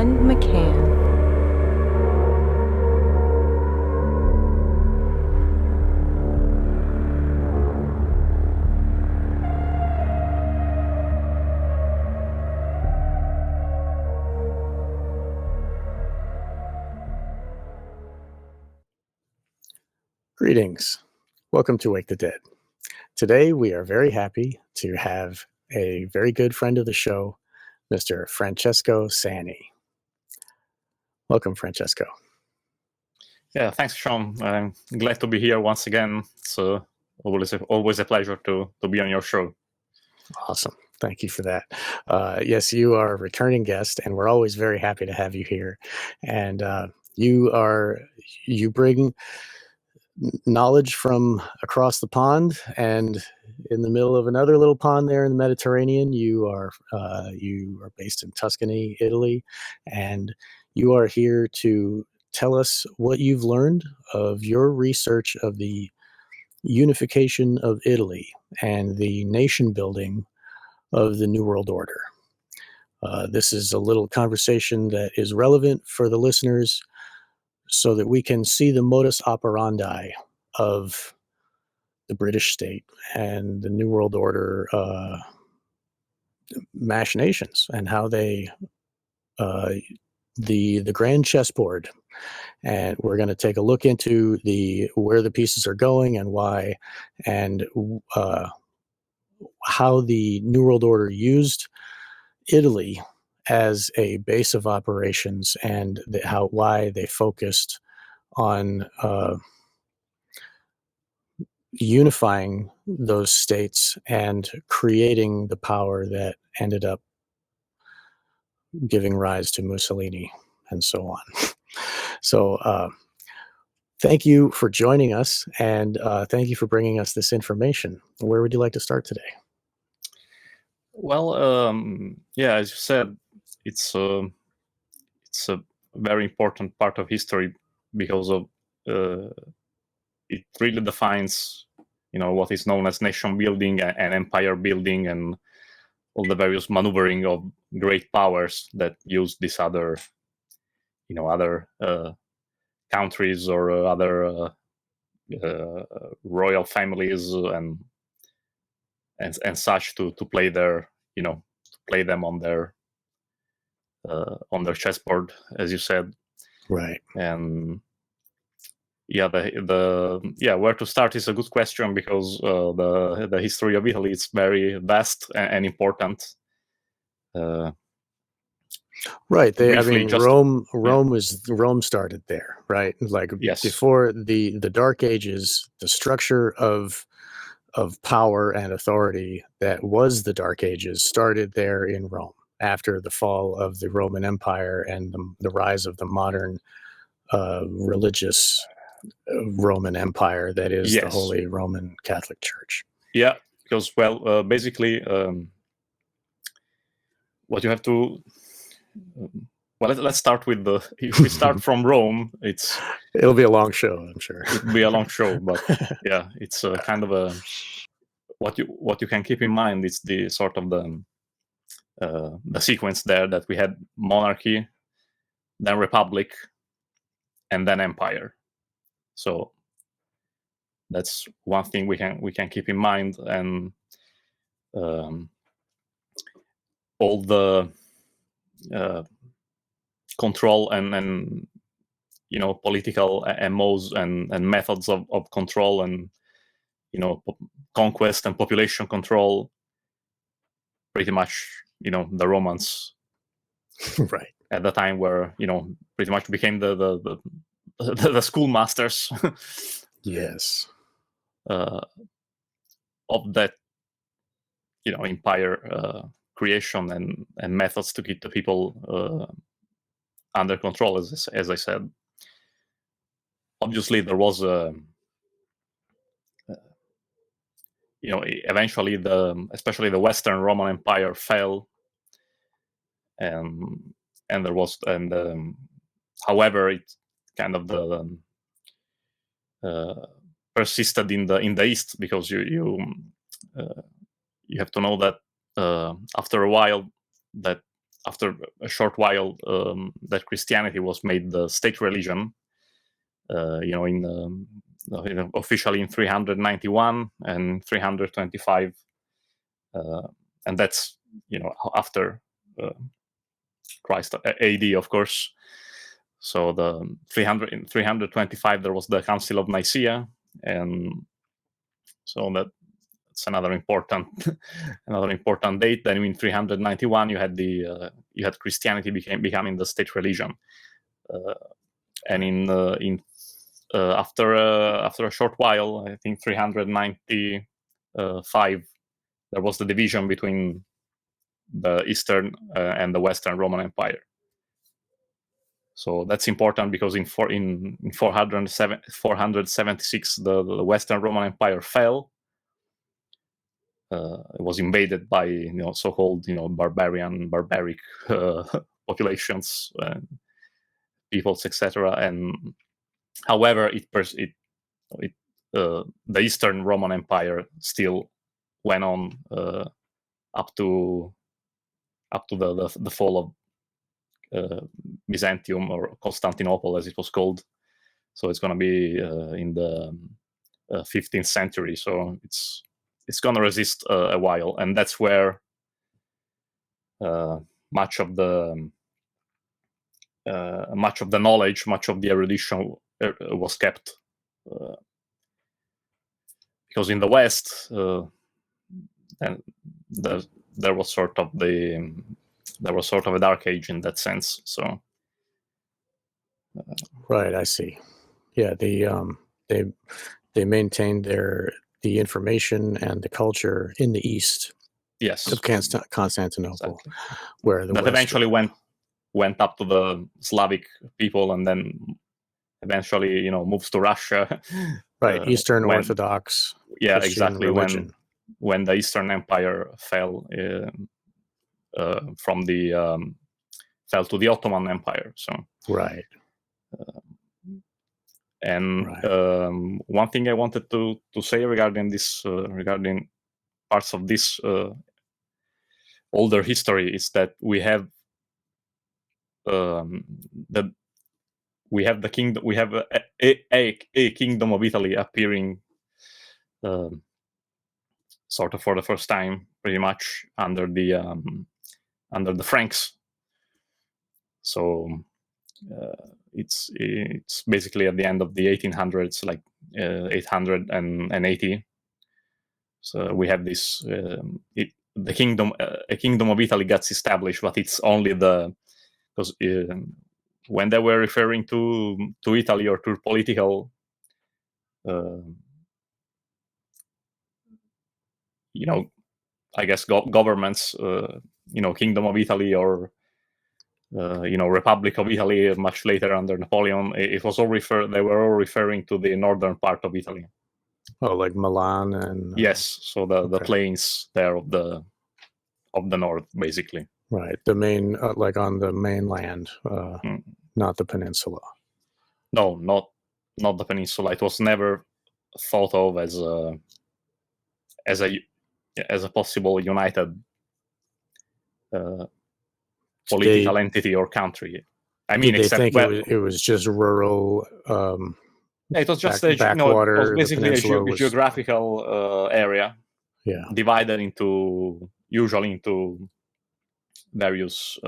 and McCann. Greetings. Welcome to Wake the Dead. Today, we are very happy to have a very good friend of the show, Mr. Francesco Sani. Welcome, Francesco. Yeah, thanks, Sean. I'm glad to be here once again. It's always a pleasure to be on your show. Awesome. Thank you for that. Yes, you are a returning guest, and we're always very happy to have you here. And you bring knowledge from across the pond, and in the middle of another little pond there in the Mediterranean. You are based in Tuscany, Italy, and you are here to tell us what you've learned of your research of the unification of Italy and the nation building of the New World Order. This is a little conversation that is relevant for the listeners so that we can see the modus operandi of the British state and the New World Order machinations, and how they the grand chessboard. And we're going to take a look into where the pieces are going and why, and how the New World Order used Italy as a base of operations, and why they focused on unifying those states and creating the power that ended up giving rise to Mussolini and so on. So thank you for joining us, and thank you for bringing us this information. Where would you like to start today? Well, as you said, it's a very important part of history because of it really defines, what is known as nation building and empire building, and all the various maneuvering of great powers that use these other countries or other royal families and such to play their play them on their chessboard, as you said. Right. And where to start is a good question, because the history of Italy is very vast and important. Right. Rome started there, right? Like, yes. Before the Dark Ages, the structure of power and authority that was the Dark Ages started there in Rome, after the fall of the Roman Empire and the rise of the modern religious Roman Empire that is Yes. the Holy Roman Catholic Church. Yeah, because basically, what you have to let's start with if we start from Rome, it'll be a long show, I'm sure. It'll be a long show, but yeah, it's kind of a what you can keep in mind is the sort of the sequence there, that we had monarchy, then republic, and then empire. So that's one thing we can keep in mind, and all the control and political MOs and methods of control, and conquest and population control. Pretty much, the Romans, right, at the time were pretty much became the schoolmasters. Yes. Of that empire creation and methods to keep the people under control, as I said. Obviously, there was eventually especially the Western Roman Empire fell, and there was however, it kind of persisted in the East, because you have to know that after a while, that after a short while, that Christianity was made the state religion. Officially in 391 and 325, and that's after Christ AD, of course. So the 325 there was the Council of Nicaea, and so that's another important date. Then in 391 you had Christianity becoming the state religion, and after a short while, I think 395, there was the division between the Eastern and the Western Roman Empire. So that's important because in 476, the Western Roman Empire fell. It was invaded by so-called barbaric populations, peoples, etc. And however, the Eastern Roman Empire still went on up to the fall of Byzantium, or Constantinople as it was called. So it's going to be in the 15th century. So it's going to resist a while, and that's where much of the knowledge, much of the erudition was kept. Because in the West, and there was sort of a dark age in that sense. So right, I see. Yeah, they maintained the information and the culture in the east. Yes, of Constantinople, exactly. where the that West eventually went up to the Slavic people, and then eventually moves to Russia. Right, Eastern Orthodox. Yeah, Christian exactly. religion. When the Eastern Empire fell fell to the Ottoman Empire. So right. One thing I wanted to say regarding this, regarding parts of this older history, is that we have the kingdom. We have a kingdom of Italy appearing, sort of for the first time, pretty much under the Franks. So it's basically at the end of the 1800s, like 880. So we have this a kingdom of Italy gets established, but it's only because when they were referring to Italy or to political, I guess governments, Kingdom of Italy or Republic of Italy, much later under Napoleon, it was all they were all referring to the northern part of Italy. Oh, like Milan and yes, so the plains there of the north, basically. Right, the main like on the mainland, not the peninsula. No, not the peninsula. It was never thought of as a possible united political entity or country. I mean, did they think it was just rural? It was just backwater. It was basically a geographical area, divided usually into various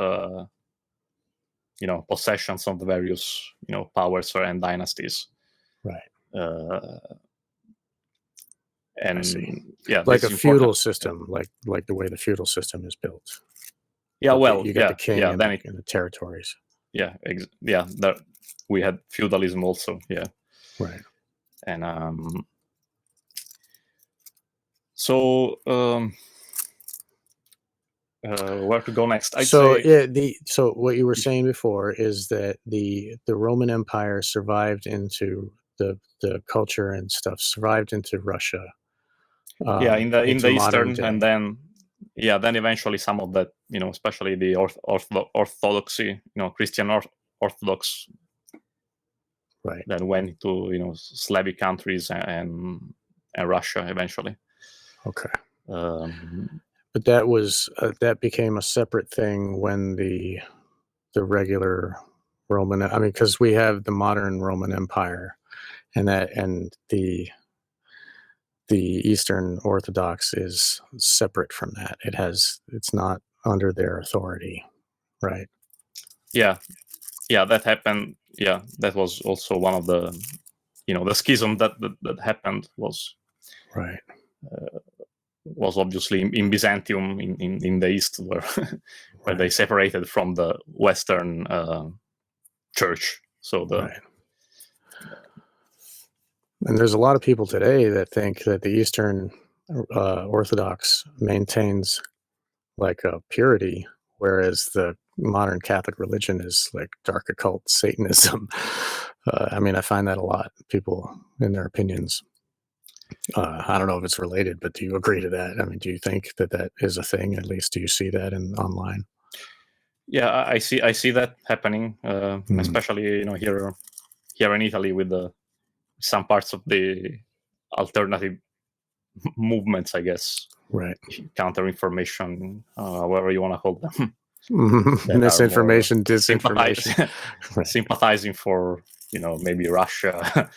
possessions of the various powers and dynasties. Right. And I see. Yeah, like a feudal system, like the way the feudal system is built. Yeah, you got the king and the territories. Yeah, we had feudalism also. Yeah. Right. And so where to go next? So what you were saying before is that the Roman Empire survived into the culture and stuff, survived into Russia. In the Eastern, and then eventually some of that, especially the Orthodoxy, Christian Orthodox, right, then went to Slavic countries and Russia eventually. Okay. But that became a separate thing when the regular Roman, I mean, because we have the modern Roman Empire, and the Eastern Orthodox is separate from that. It's not under their authority, right? Yeah, that happened. Yeah, that was also one of the, the schism that happened was Right. Was obviously in Byzantium in the east, where where they separated from the Western church. So Right. And there's a lot of people today that think that the Eastern Orthodox maintains like a purity, whereas the modern Catholic religion is like dark occult Satanism. I mean, I find that a lot, people in their opinions. I don't know if it's related, but do you agree to that? I mean, do you think that that is a thing? At least, do you see that in online? Yeah, I see that happening, especially here in Italy with some parts of the alternative movements, I guess. Right. Counter information, whatever you want to call them. Misinformation, disinformation. Sympathizing for maybe Russia,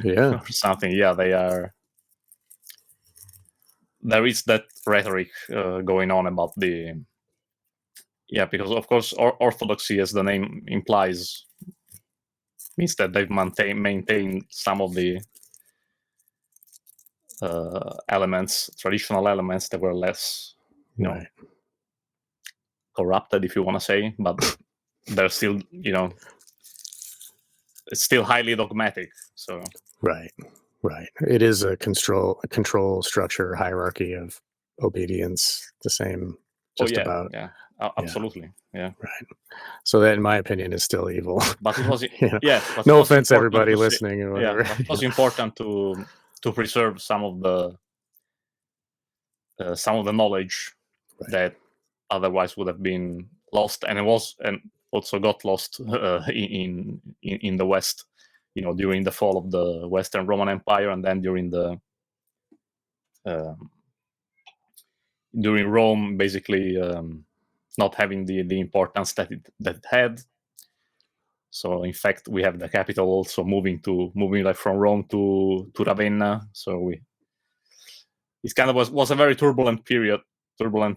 yeah, or something. Yeah, they are. There is that rhetoric going on about because of course orthodoxy, as the name implies, means that they've maintained some of the traditional elements that were less, right. corrupted, if you want to say, but they're still, it's still highly dogmatic. So right. It is a control structure, hierarchy of obedience, the same, just about. Yeah, absolutely, yeah. Right. So that, in my opinion, is still evil. But it was, but no it was offense, everybody to listening, or whatever. but it was important to preserve some of the knowledge that otherwise would have been lost, and also got lost in the West, during the fall of the Western Roman Empire, and then during Rome basically not having the importance that it had. So in fact, we have the capital also moving like from Rome to Ravenna. So it kind of was a very turbulent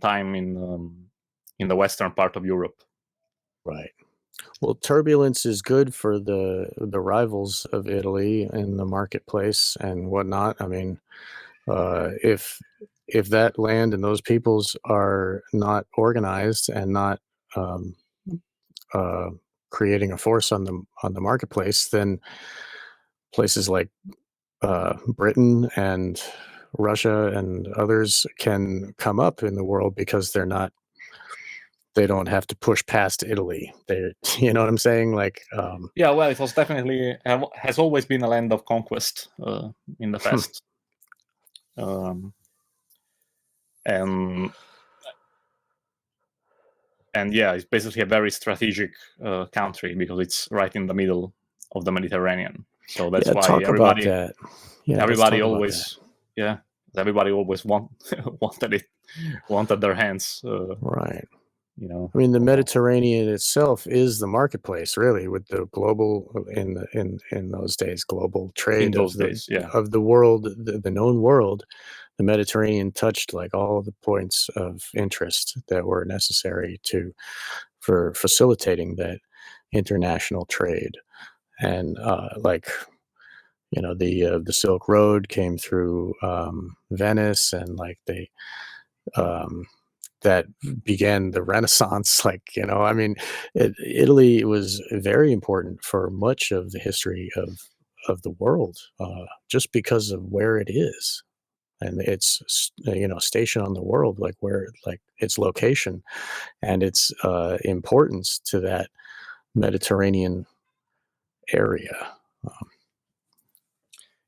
time in the western part of Europe. Right. Well, turbulence is good for the rivals of Italy in the marketplace and whatnot. I mean, if that land and those peoples are not organized and not um, creating a force on the marketplace, then places like Britain and Russia and others can come up in the world because they don't have to push past Italy. You know what I'm saying? Like, yeah, well, it was definitely has always been a land of conquest in the past, and yeah, it's basically a very strategic country because it's right in the middle of the Mediterranean. So that's why everybody always wanted their hands. Right. I mean, the Mediterranean itself is the marketplace, really, with the global in those days, global trade of the world, the known world. The Mediterranean touched like all of the points of interest that were necessary for facilitating that international trade, and the Silk Road came through Venice, and like that began the Renaissance. I mean, Italy was very important for much of the history of the world, just because of where it is and its station on the world, like its location and its importance to that Mediterranean area.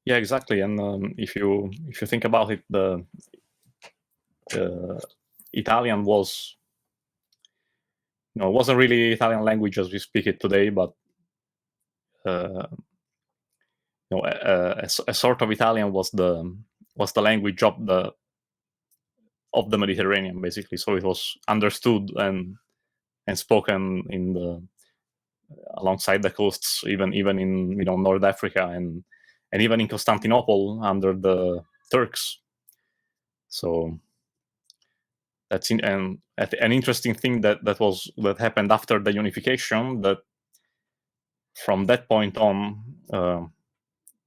Yeah, exactly. And if you think about it, the Italian wasn't really Italian language as we speak it today, but a sort of Italian was the language of the of the Mediterranean, basically. So it was understood and spoken in the alongside the coasts, even in North Africa and even in Constantinople under the Turks. So that's an interesting thing that happened after the unification. That from that point on,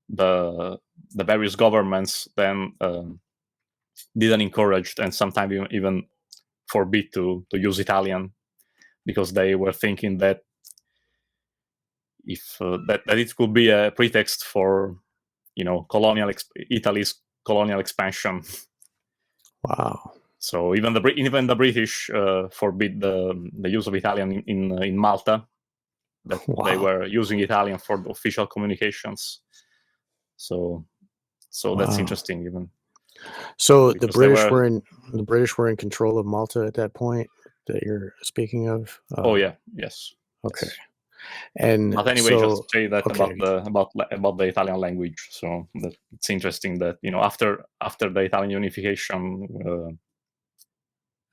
the various governments then didn't encourage and sometimes even forbid to use Italian, because they were thinking that if that it could be a pretext for Italy's colonial expansion. Wow. So even the British forbid the use of Italian in Malta. That Wow. They were using Italian for the official communications. So that's interesting, even. So the British were in control of Malta at that point that you're speaking of. Oh yeah, yes. Okay. Yes. And but anyway, so, just say that okay. about the Italian language. So that it's interesting that after the Italian unification,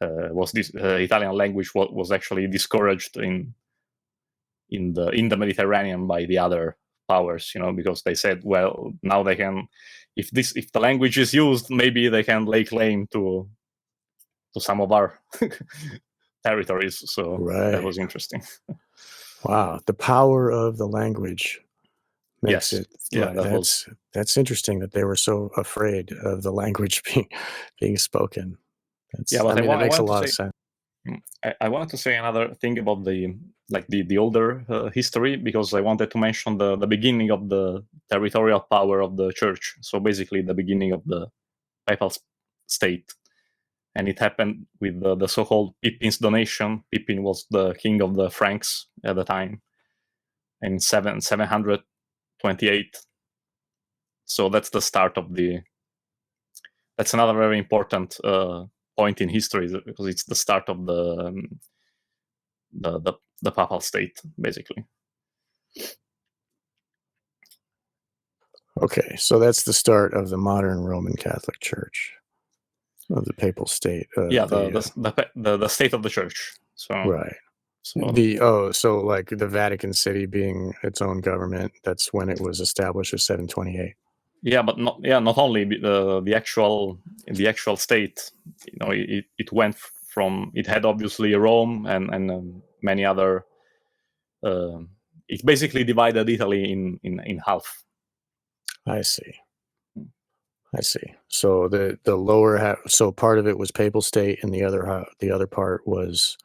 was this Italian language was actually discouraged in the Mediterranean by the other powers, because they said, well, now they can, if the language is used, maybe they can lay claim to some of our territories. So that was interesting. Wow, the power of the language makes Yes. it. Yeah, that's interesting that they were so afraid of the language being spoken. But that makes a lot of sense. I wanted to say another thing about the older history, because I wanted to mention the beginning of the territorial power of the church. So basically the beginning of the papal state. And it happened with the so-called Pippin's donation. Pippin was the king of the Franks at the time in 728. So that's the start of that's another very important point in history, because it's the start of the papal state, basically. Okay, so that's the start of the modern Roman Catholic Church, of the papal state. The state of the church. So right. So like the Vatican City being its own government, that's when it was established in 728. Yeah, but not only the actual state. It went from, it had obviously Rome and many other. It basically divided Italy in half. I see. So the lower half, so part of it was papal state, and the other part was.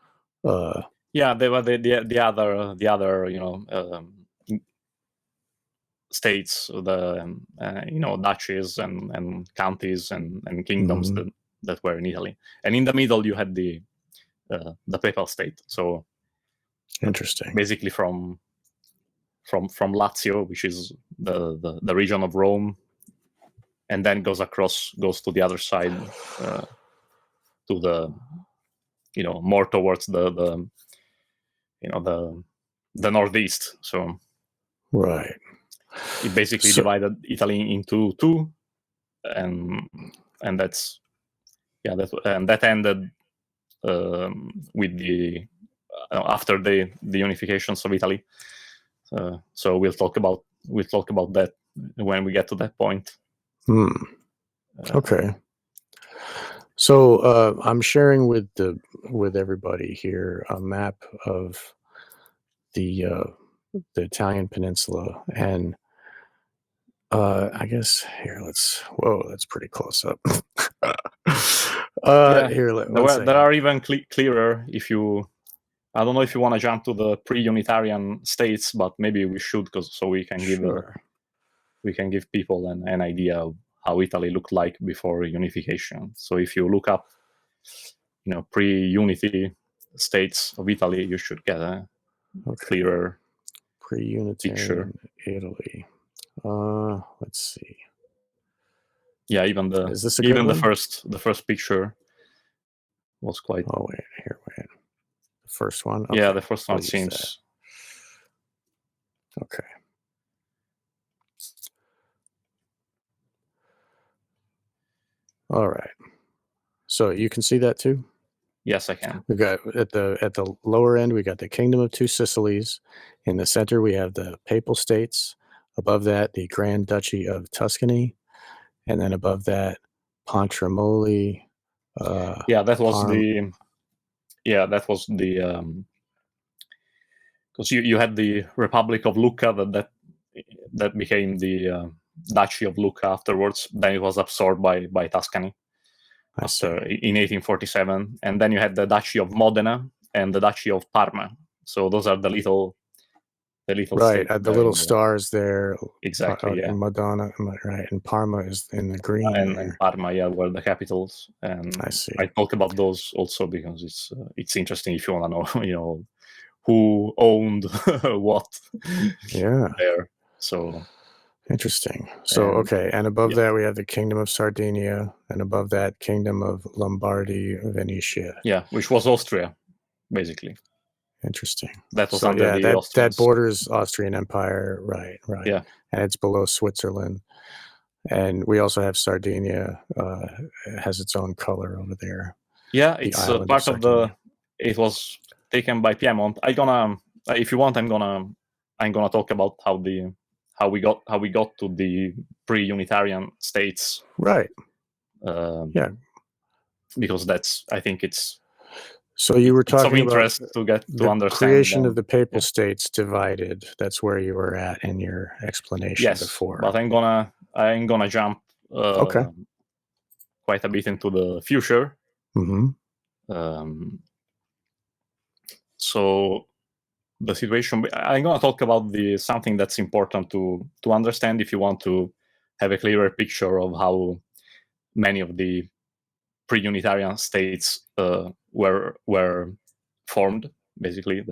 They were the other states, the duchies and counties and kingdoms that were in Italy, and in the middle you had the papal state. So interesting. Basically from Lazio, which is the region of Rome, and then goes to the other side, to the more towards the northeast. So right. It basically divided Italy into two, and that's that ended with the after the unifications of Italy. So we'll talk about that when we get to that point. Okay. So I'm sharing with everybody here a map of the Italian peninsula, and I guess here that's pretty close up. Here, there are even clearer if you. I don't know if you want to jump to the pre-Unitarian states, but maybe we should, so we can give people an idea of how Italy looked like before unification. So if you look up, pre-unity states of Italy, you should get a clearer pre-Unitarian Italy. Let's see. Yeah, even the first picture was quite. Oh wait, the first one. Okay. Yeah, the first one seems. Okay. All right. So you can see that too? Yes, I can. We've got at the lower end, we got the Kingdom of Two Sicilies. In the center, we have the Papal States. Above that, the Grand Duchy of Tuscany, and then above that, Pontremoli. Yeah, that was Parm. the because you had the Republic of Lucca that became the Duchy of Lucca afterwards. Then it was absorbed by Tuscany in 1847, and then you had the Duchy of Modena and the Duchy of Parma. So those are the little Right, states the little stars there. Exactly, yeah. And Madonna, right, and Parma is in the green and Parma, yeah, were the capitals. And I see. I talk about those also because it's interesting if you want to know, who owned what. Yeah. There. So interesting. So okay, and above that we have the Kingdom of Sardinia, and above that Kingdom of Lombardy, Venetia. Yeah, which was Austria, basically. Interesting. That was So under the Austrians. that borders Austrian Empire, right? Yeah, and it's below Switzerland. And we also have Sardinia. It has its own color over there. Yeah, it's part of the. It was taken by Piedmont. If you want, I'm gonna talk about how we got to the pre-Unitarian states. Right. Yeah. Because I think it's. So you were talking of interest about to get to the understand creation of the Papal States divided. That's where you were at in your explanation before. But I'm gonna jump quite a bit into the future. So the situation. I'm gonna talk about something that's important to understand if you want to have a clearer picture of how many of the pre-Unitarian states were formed, basically.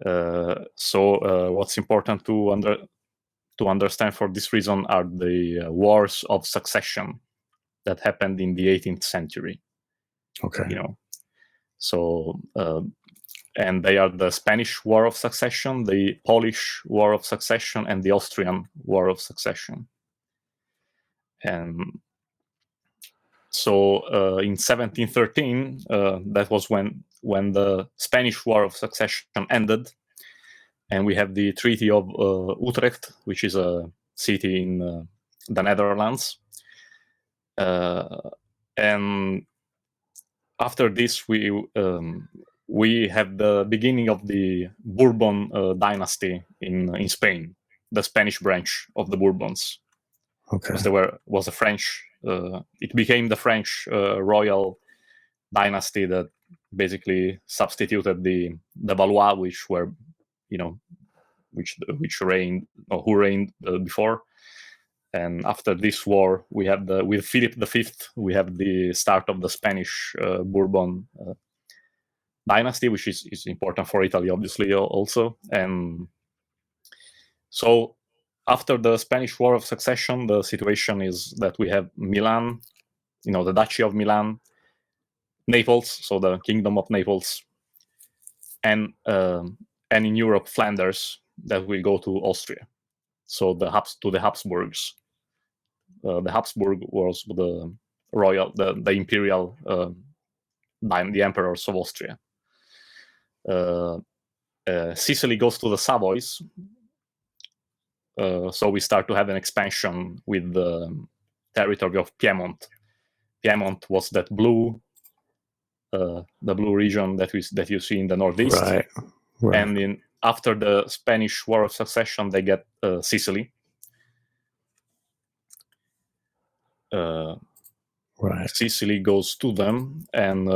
What's important to understand for this reason are the wars of succession that happened in the 18th century. Okay. And they are the Spanish War of Succession, the Polish War of Succession, and the Austrian War of Succession. And so in 1713, that was when the Spanish War of Succession ended, and we have the Treaty of Utrecht, which is a city in the Netherlands. And after this, we have the beginning of the Bourbon dynasty in Spain, the Spanish branch of the Bourbons. Okay. Because was a French. It became the French royal dynasty that basically substituted the Valois, which were, which reigned or who reigned before. And after this war, we have with Philip V, we have the start of the Spanish Bourbon dynasty, which is important for Italy, obviously, also. And so after the Spanish War of Succession, the situation is that we have Milan, the Duchy of Milan, Naples, so the Kingdom of Naples, and in Europe, Flanders, that will go to Austria. So to the Habsburgs. The Habsburg was the royal, the imperial, the emperors of Austria. Sicily goes to the Savoys. So we start to have an expansion with the territory of Piedmont. Piedmont was that blue, the blue region that you see in the northeast. Right. And after the Spanish War of Succession, they get Sicily. Right. Sicily goes to them, and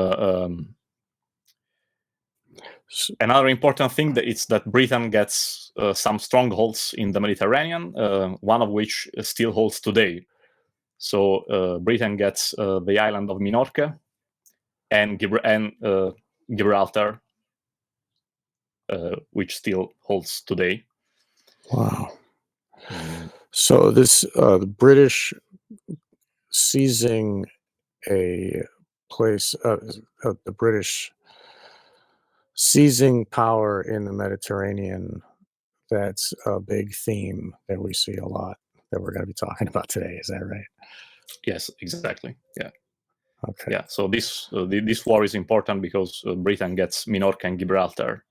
another important thing is that Britain gets some strongholds in the Mediterranean, one of which still holds today. So Britain gets the island of Minorca and Gibraltar, which still holds today. Wow. So this the British seizing a place, the British seizing power in the Mediterranean, that's a big theme that we see a lot that we're going to be talking about today. Is that right? Yes, exactly. Yeah. Okay. Yeah, so this war is important because Britain gets Minorca and Gibraltar,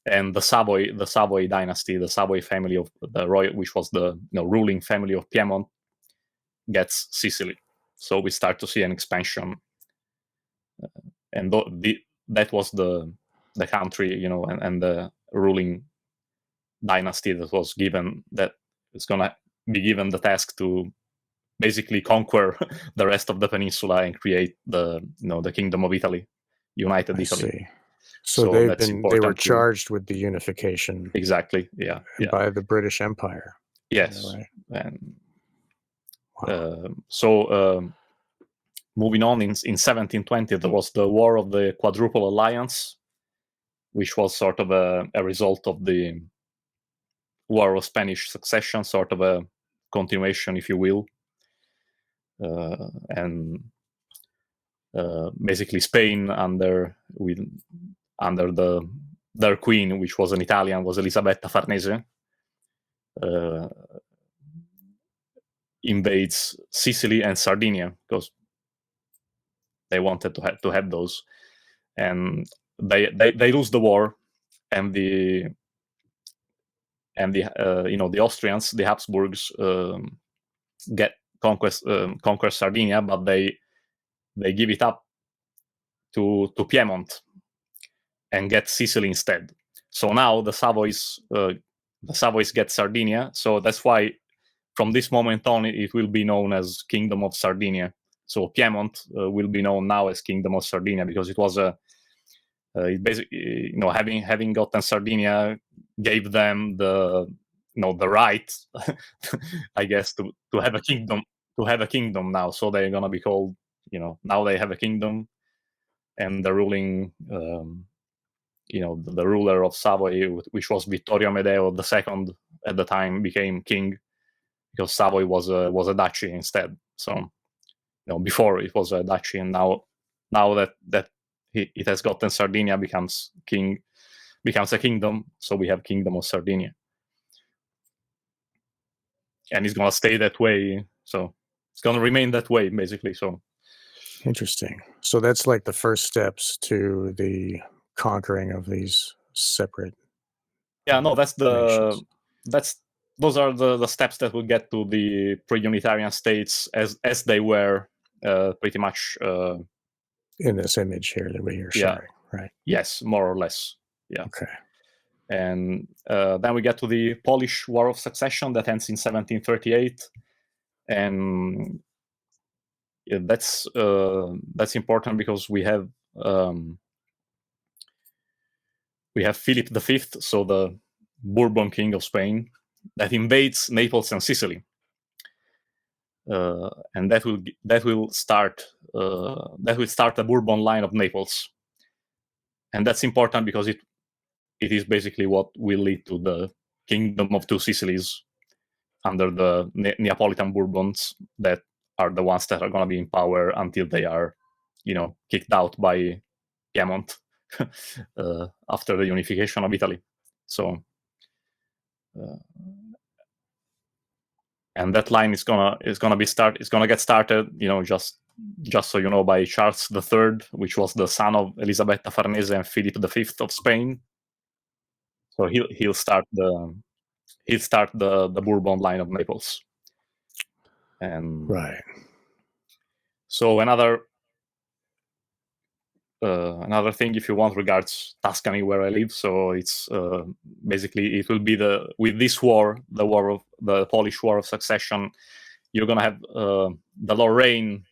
and the Savoy dynasty, the Savoy family of the royal, which was the ruling family of Piedmont, gets Sicily. So we start to see an expansion, and that was the country, and the ruling dynasty that was given, that is gonna be given the task to basically conquer the rest of the peninsula and create the Kingdom of Italy, United I Italy. see. So they were important charged with the unification exactly, yeah. by the British Empire. Yes, right? and Wow. moving on, in 1720 there was the War of the Quadruple Alliance, which was sort of a result of the War of Spanish Succession, sort of a continuation, if you will. And basically Spain under their queen, which was an Italian, was Elisabetta Farnese, invades Sicily and Sardinia because they wanted to have those, and they lose the war, and the Austrians, the Habsburgs, conquer Sardinia, but they give it up to Piedmont and get Sicily instead. So now the Savoys get Sardinia. So that's why from this moment on it will be known as Kingdom of Sardinia. So Piedmont will be known now as Kingdom of Sardinia because it was it basically, having gotten Sardinia gave them the right, I guess, to have a kingdom, now. So they're gonna be called, now they have a kingdom, and the ruling, the ruler of Savoy, which was Vittorio Amedeo II at the time, became king because Savoy was a duchy instead. So, before it was a duchy, and now that it has gotten Sardinia, becomes a kingdom. So we have Kingdom of Sardinia, and it's gonna stay that way. So it's gonna remain that way, basically. So Interesting. So that's like the first steps to the conquering of these separate. yeah, no, nations. those are the steps that will get to the pre-Unitarian states as they were pretty much In this image here that we're showing, right? Yes, more or less. Yeah. Okay. And then we get to the Polish War of Succession that ends in 1738, and that's important because we have Philip V, so the Bourbon King of Spain, that invades Naples and Sicily, and that will start the Bourbon line of Naples, and that's important because it is basically what will lead to the Kingdom of Two Sicilies under the Neapolitan Bourbons, that are the ones that are going to be in power until they are, kicked out by Piedmont after the unification of Italy. So, and that line is gonna get started, just so you know, by Charles III, which was the son of Elisabetta Farnese and Philip V of Spain. So he'll start the Bourbon line of Naples. And right. So another thing, if you want, regards Tuscany, where I live. So it's basically, it will be with this war, the Polish War of Succession, you're gonna have the Lorraine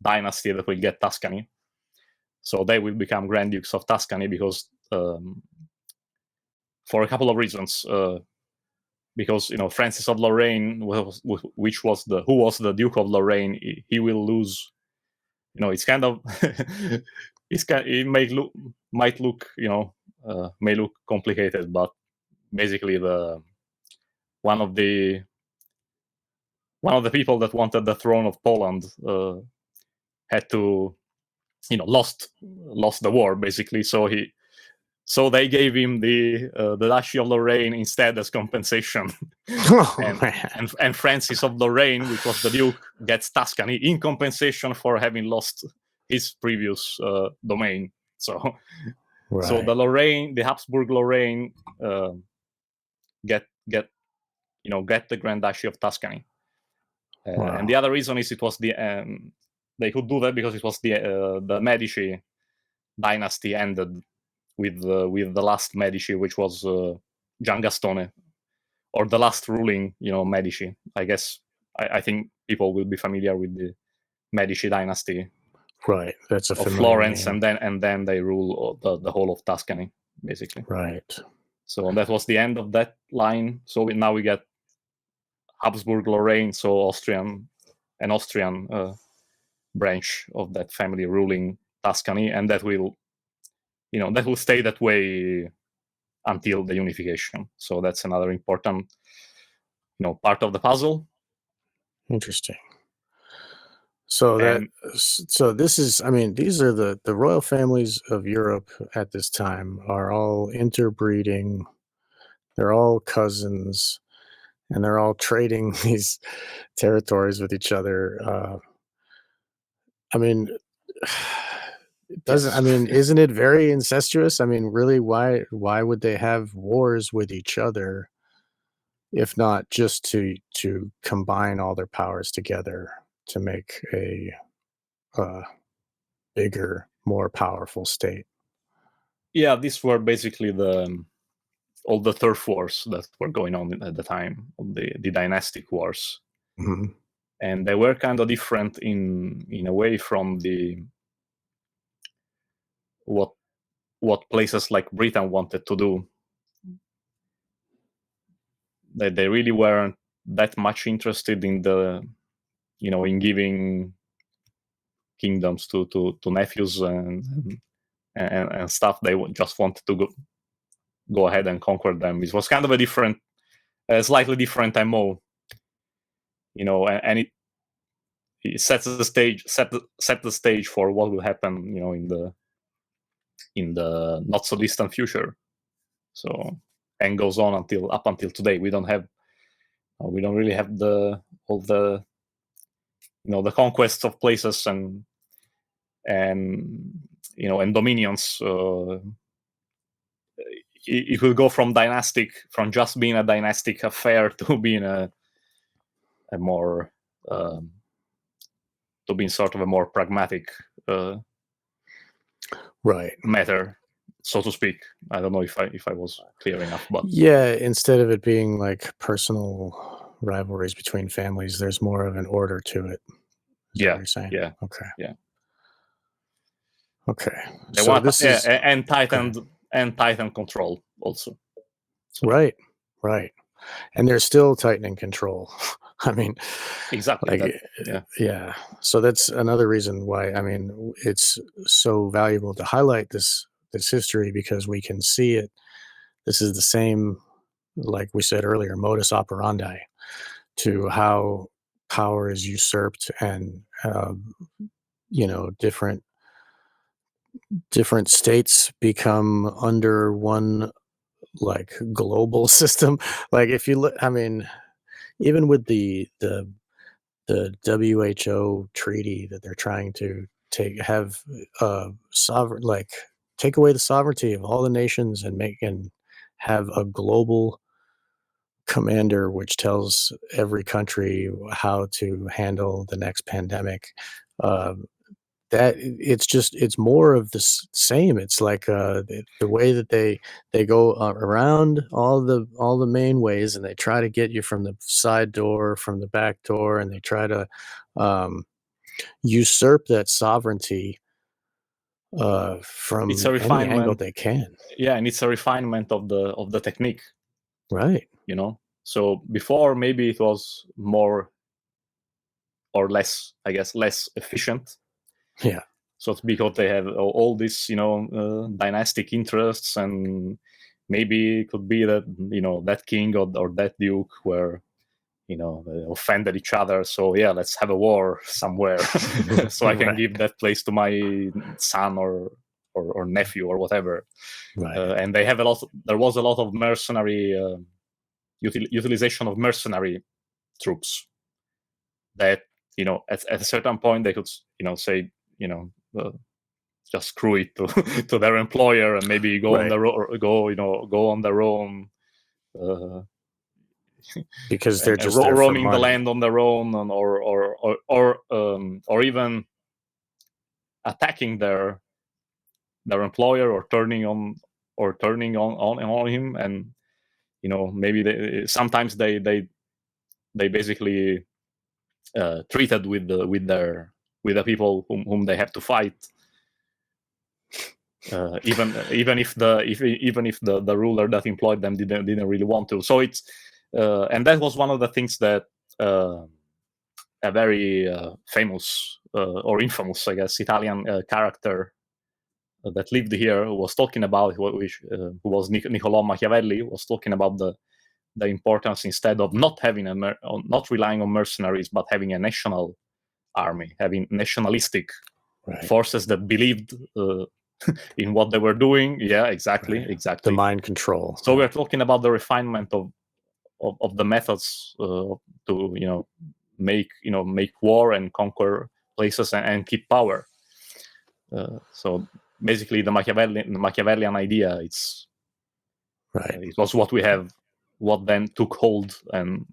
dynasty that will get Tuscany. So they will become Grand Dukes of Tuscany because for a couple of reasons. Because Francis of Lorraine, who was the Duke of Lorraine, he will lose. It's kind of it might look may look complicated, but basically one of the people that wanted the throne of Poland had to lost the war, basically. So So they gave him the Duchy of Lorraine instead as compensation. And Francis of Lorraine, which was the Duke, gets Tuscany in compensation for having lost his previous domain. So the Habsburg Lorraine get the Grand Duchy of Tuscany. And the other reason is it was they could do that because it was the Medici dynasty ended with the last Medici, which was Gian Gastone, or the last ruling Medici. I guess I think people will be familiar with the Medici dynasty, right? That's a of familiar Florence, name. and then they rule the whole of Tuscany, basically. Right. So that was the end of that line. So now we get Habsburg Lorraine, so Austrian branch of that family ruling Tuscany, and that will stay that way until the unification. So that's another important part of the puzzle. Interesting. So this is, I mean, these are the royal families of Europe at this time are all interbreeding. They're all cousins, and they're all trading these territories with each other. I mean, it doesn't. Yes. I mean, isn't it very incestuous? I mean, really, why would they have wars with each other, if not just to combine all their powers together to make a bigger, more powerful state? Yeah, these were basically all the turf wars that were going on at the time, the dynastic wars. Mm-hmm. And they were kind of different in a way from what places like Britain wanted to do. They really weren't that much interested in in giving kingdoms to nephews and stuff. They just wanted to go ahead and conquer them. It was kind of a slightly different MO, and it sets the stage for what will happen, in the not so distant future. So, and goes on up until today. We don't really have all the the conquests of places and dominions. It will go from just being a dynastic affair to being a more to being sort of a more pragmatic Right. matter, so to speak. I don't know if I was clear enough, but yeah, instead of it being like personal rivalries between families, there's more of an order to it. Is that what you're saying? Yeah. Okay. Yeah. Okay. They so want this is and tighten control also. So, right. And they're still tightening control. I mean, exactly. yeah. So that's another reason why, I mean, it's so valuable to highlight this history, because we can see it. This is the same, like we said earlier, modus operandi to how power is usurped, and different states become under one like global system. Like if you look, I mean, even with the WHO treaty that they're trying to have sovereign, like take away the sovereignty of all the nations and have a global commander which tells every country how to handle the next pandemic. That it's more of the same. It's like the way that they go around all the main ways, and they try to get you from the side door, from the back door, and they try to usurp that sovereignty from it's a any angle refinement. they can. Yeah, and it's a refinement of the technique. Right. So before, maybe it was more or less, I guess, less efficient. Yeah. So it's because they have all these, dynastic interests, and maybe it could be that, that king or that duke were, they offended each other. So yeah, let's have a war somewhere, so I can give that place to my son or or nephew or whatever. Right. And they have there was a lot of mercenary utilization of mercenary troops that, at a certain point they could, say, just screw it to, to their employer and maybe go on go on their own, because they're just roaming the land on their own, or even attacking their employer or turning on him, and maybe sometimes they basically treated with the people whom they have to fight, even if the ruler that employed them didn't really want to. So it's and that was one of the things that a very famous or infamous, I guess, Italian character that lived here was talking about, who was Niccolò Machiavelli, was talking about the importance, instead of not relying on mercenaries, but having a national army, having nationalistic forces that believed in what they were doing. Yeah, exactly. The mind control. So we're talking about the refinement of the methods to make war and conquer places and keep power. So basically, the Machiavellian idea, it's it was what we have, what then took hold, and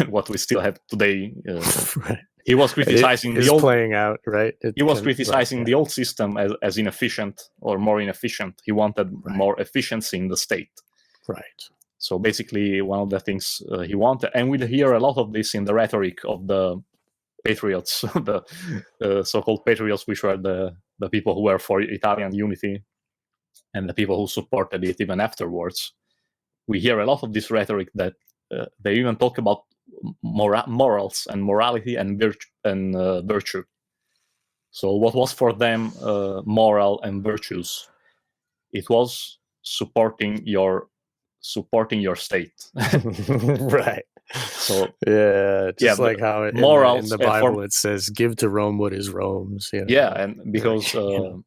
what we still have today. He was criticizing the old playing out, right? He was criticizing the old system as inefficient or more inefficient. He wanted more efficiency in the state. Right. So basically, one of the things he wanted, and we hear a lot of this in the rhetoric of the patriots, the so-called patriots, which were the people who were for Italian unity, and the people who supported it even afterwards. We hear a lot of this rhetoric that they even talk about morals and morality and virtue. So what was for them moral and virtues? It was supporting your state. Right. So like how in the Bible it says, "Give to Rome what is Rome's." Yeah, and because you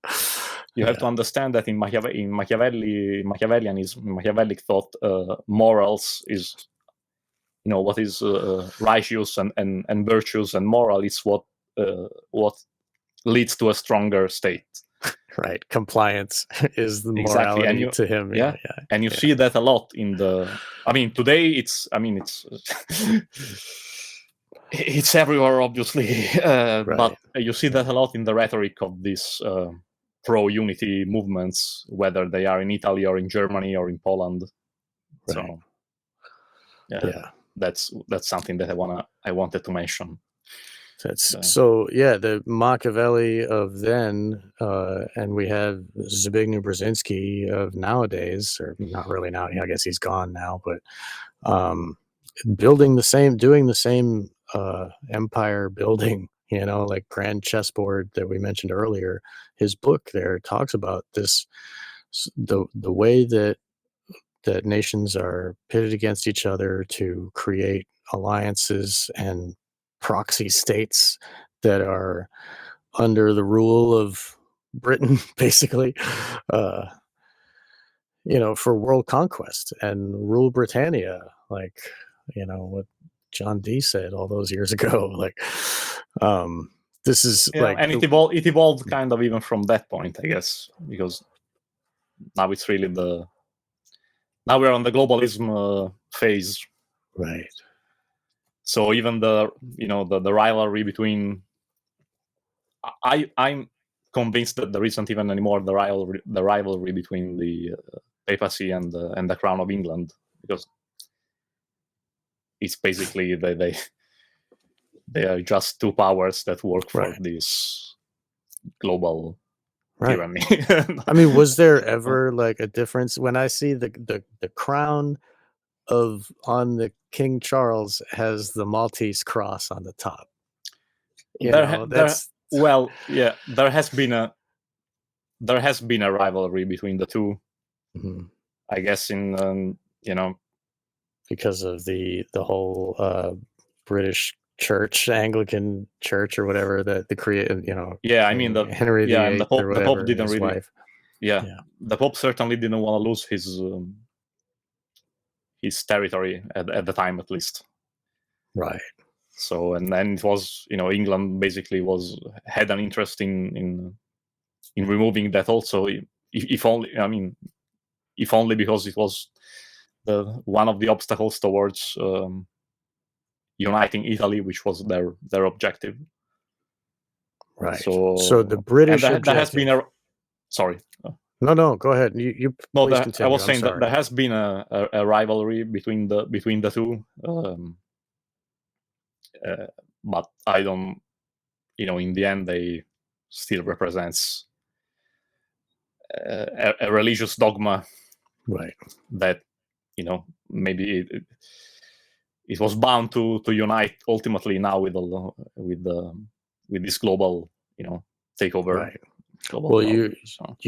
have to understand that in Machiavellic thought, morals is what is righteous, and virtues and moral is what leads to a stronger state. Right. Compliance is the morality to him. Yeah. And you see that a lot in today it's it's everywhere, obviously, but you see that a lot in the rhetoric of these pro-unity movements, whether they are in Italy or in Germany or in Poland. So that's something that I wanted to mention. The Machiavelli of then, and we have Zbigniew Brzezinski of nowadays, or not really now, I guess he's gone now, but doing the same empire building, like grand chessboard that we mentioned earlier. His book there talks about this, the way that nations are pitted against each other to create alliances and proxy states that are under the rule of Britain, basically, for world conquest and rule Britannia, like, what John Dee said all those years ago. Like, this is and it evolved kind of even from that point, I guess, because now it's really now we're on the globalism phase. Right. So even the rivalry between, I'm convinced that there isn't even anymore the rivalry between the papacy and the Crown of England, because it's basically they are just two powers that work for this global tyranny. Was there ever like a difference when I see the crown on the King Charles has the Maltese cross on the top? There has been a rivalry between the two. Mm-hmm. I guess in because of the whole British Church, Anglican Church or whatever, that the create, Yeah, I mean Henry VIII, the Pope didn't really. Wife. Yeah, the Pope certainly didn't want to lose his territory at the time, at least. Right. So, and then it was, England basically had an interest in removing that also, if only because it was one of the obstacles towards uniting Italy, which was their objective. Right. So the British and there has been sorry. No, go ahead. You No, please continue. I was saying that there has been a rivalry between the two, but I don't. In the end, they still represents a religious dogma, right? That maybe it was bound to unite ultimately now with this global takeover. Right. Well, you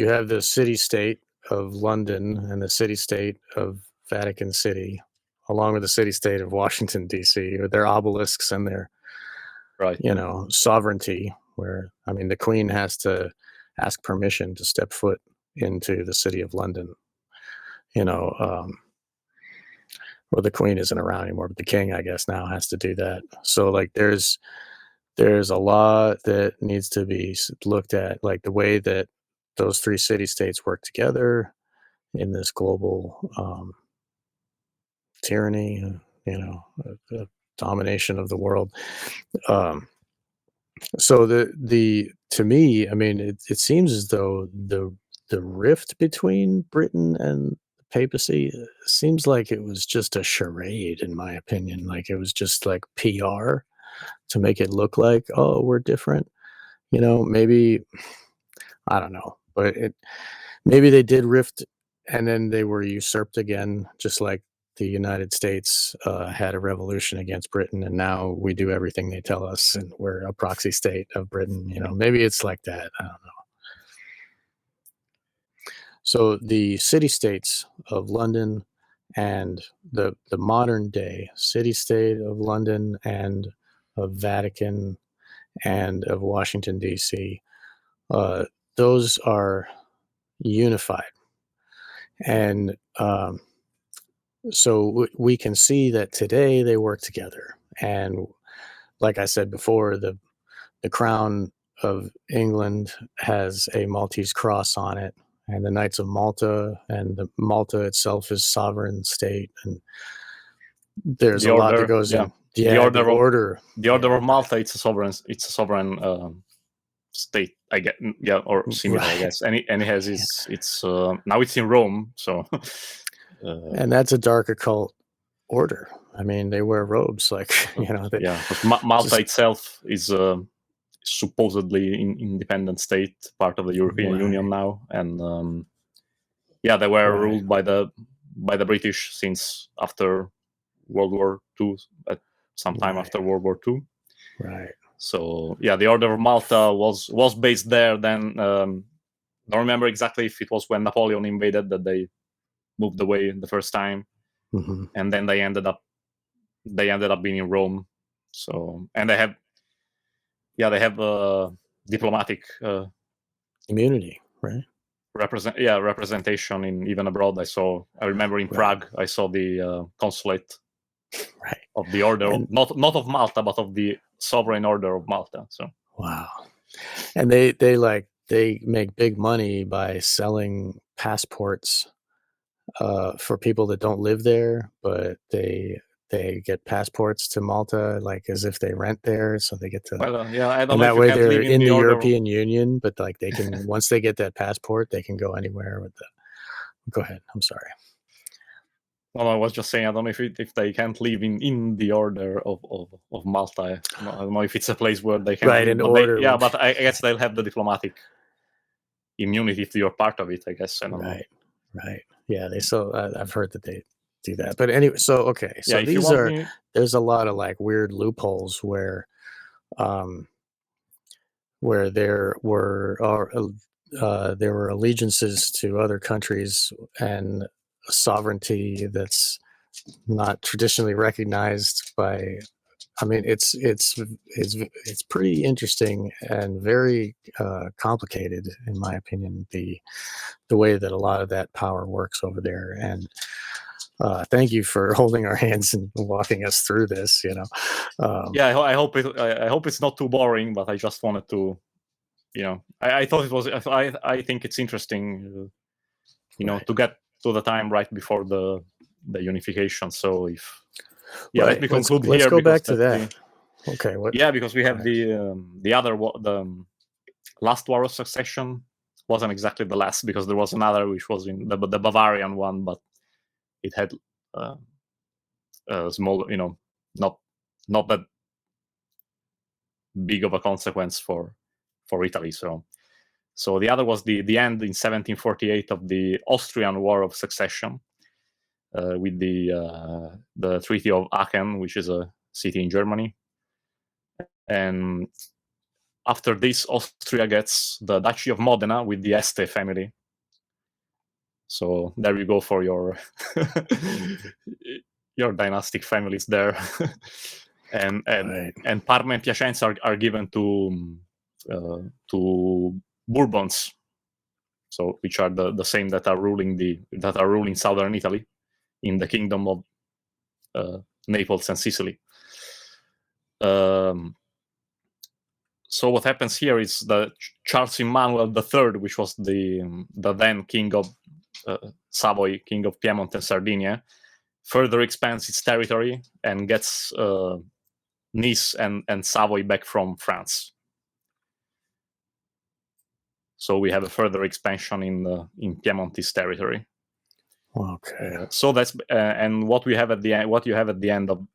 have the city-state of London and the city-state of Vatican City, along with the city-state of Washington, D.C., with their obelisks and their, sovereignty, where, the Queen has to ask permission to step foot into the city of London. Well, the Queen isn't around anymore, but the King, I guess, now has to do that. So, there's a lot that needs to be looked at, like the way that those three city-states work together in this global tyranny, the domination of the world. So to me, it seems as though the rift between Britain and the papacy seems like it was just a charade, in my opinion. Like it was just like PR to make it look like, oh, we're different. Maybe, I don't know, but maybe they did rift and then they were usurped again, just like the United States had a revolution against Britain, and now we do everything they tell us, and we're a proxy state of Britain. Maybe it's like that. I don't know. So the city-states of London and the modern day city-state of London and of Vatican and of Washington, D.C., those are unified. And so we can see that today they work together. And like I said before, the crown of England has a Maltese cross on it, and the Knights of Malta, and the Malta itself is sovereign state. And there's a lot that goes in. Yeah, the order of Malta, it's a sovereign state, I get, or similar, right. I guess. And it has it's now it's in Rome, so and that's a dark occult order. They wear robes, like Malta itself is supposedly an independent state, part of the European Union now, and they were ruled by the British since after World War II, at some time after World War II. Right. So the Order of Malta was based there. Then don't remember exactly if it was when Napoleon invaded that they moved away the first time, and then they ended up being in Rome. So, and they have diplomatic immunity, right? Representation in even abroad. I remember in Prague, I saw the consulate of the order, not of Malta, but of the sovereign order of Malta. So wow, and they make big money by selling passports for people that don't live there, but they get passports to Malta, like as if they rent there, so they get to. I don't and know that if you way can't they're live in the order European Union, but like they can once they get that passport, they can go anywhere with the. Go ahead. I'm sorry. Well, I was just saying, I don't know if they can't live in the order of Malta. I don't know if it's a place where they can live, in order. but I guess they'll have the diplomatic immunity if you're part of it, I guess. I don't know. Right. Yeah, I've heard that they do that. But anyway, so okay. So there's a lot of like weird loopholes where there were allegiances to other countries and sovereignty that's not traditionally recognized by I mean, it's pretty interesting and very complicated, in my opinion. The way that a lot of that power works over there, and thank you for holding our hands and walking us through this. Yeah, I hope it's not too boring, but I just wanted to, I thought it was. I think it's interesting, Right. to get to the time right before the unification. So if Right. let me conclude let's here. go back to that's that. Okay. What? Yeah, because we have Right. the last war of succession wasn't exactly the last, because there was another which was in the Bavarian one, but it had a small, not that big of a consequence for Italy. So the other was the end in 1748 of the Austrian War of Succession, with the Treaty of Aachen, which is a city in Germany. And after this, Austria gets the Duchy of Modena with the Este family. So there you go for your your dynastic families there. and Right. Parma and Piacenza are given to Bourbons, so which are the same that are ruling southern Italy in the kingdom of Naples and Sicily. So what happens here is that Charles Emmanuel III, which was the then king of Savoy, king of Piedmont and Sardinia, further expands its territory and gets Nice and Savoy back from France. So we have a further expansion in Piemontese territory. Okay. So that's and what we have at the end, what you have at the end of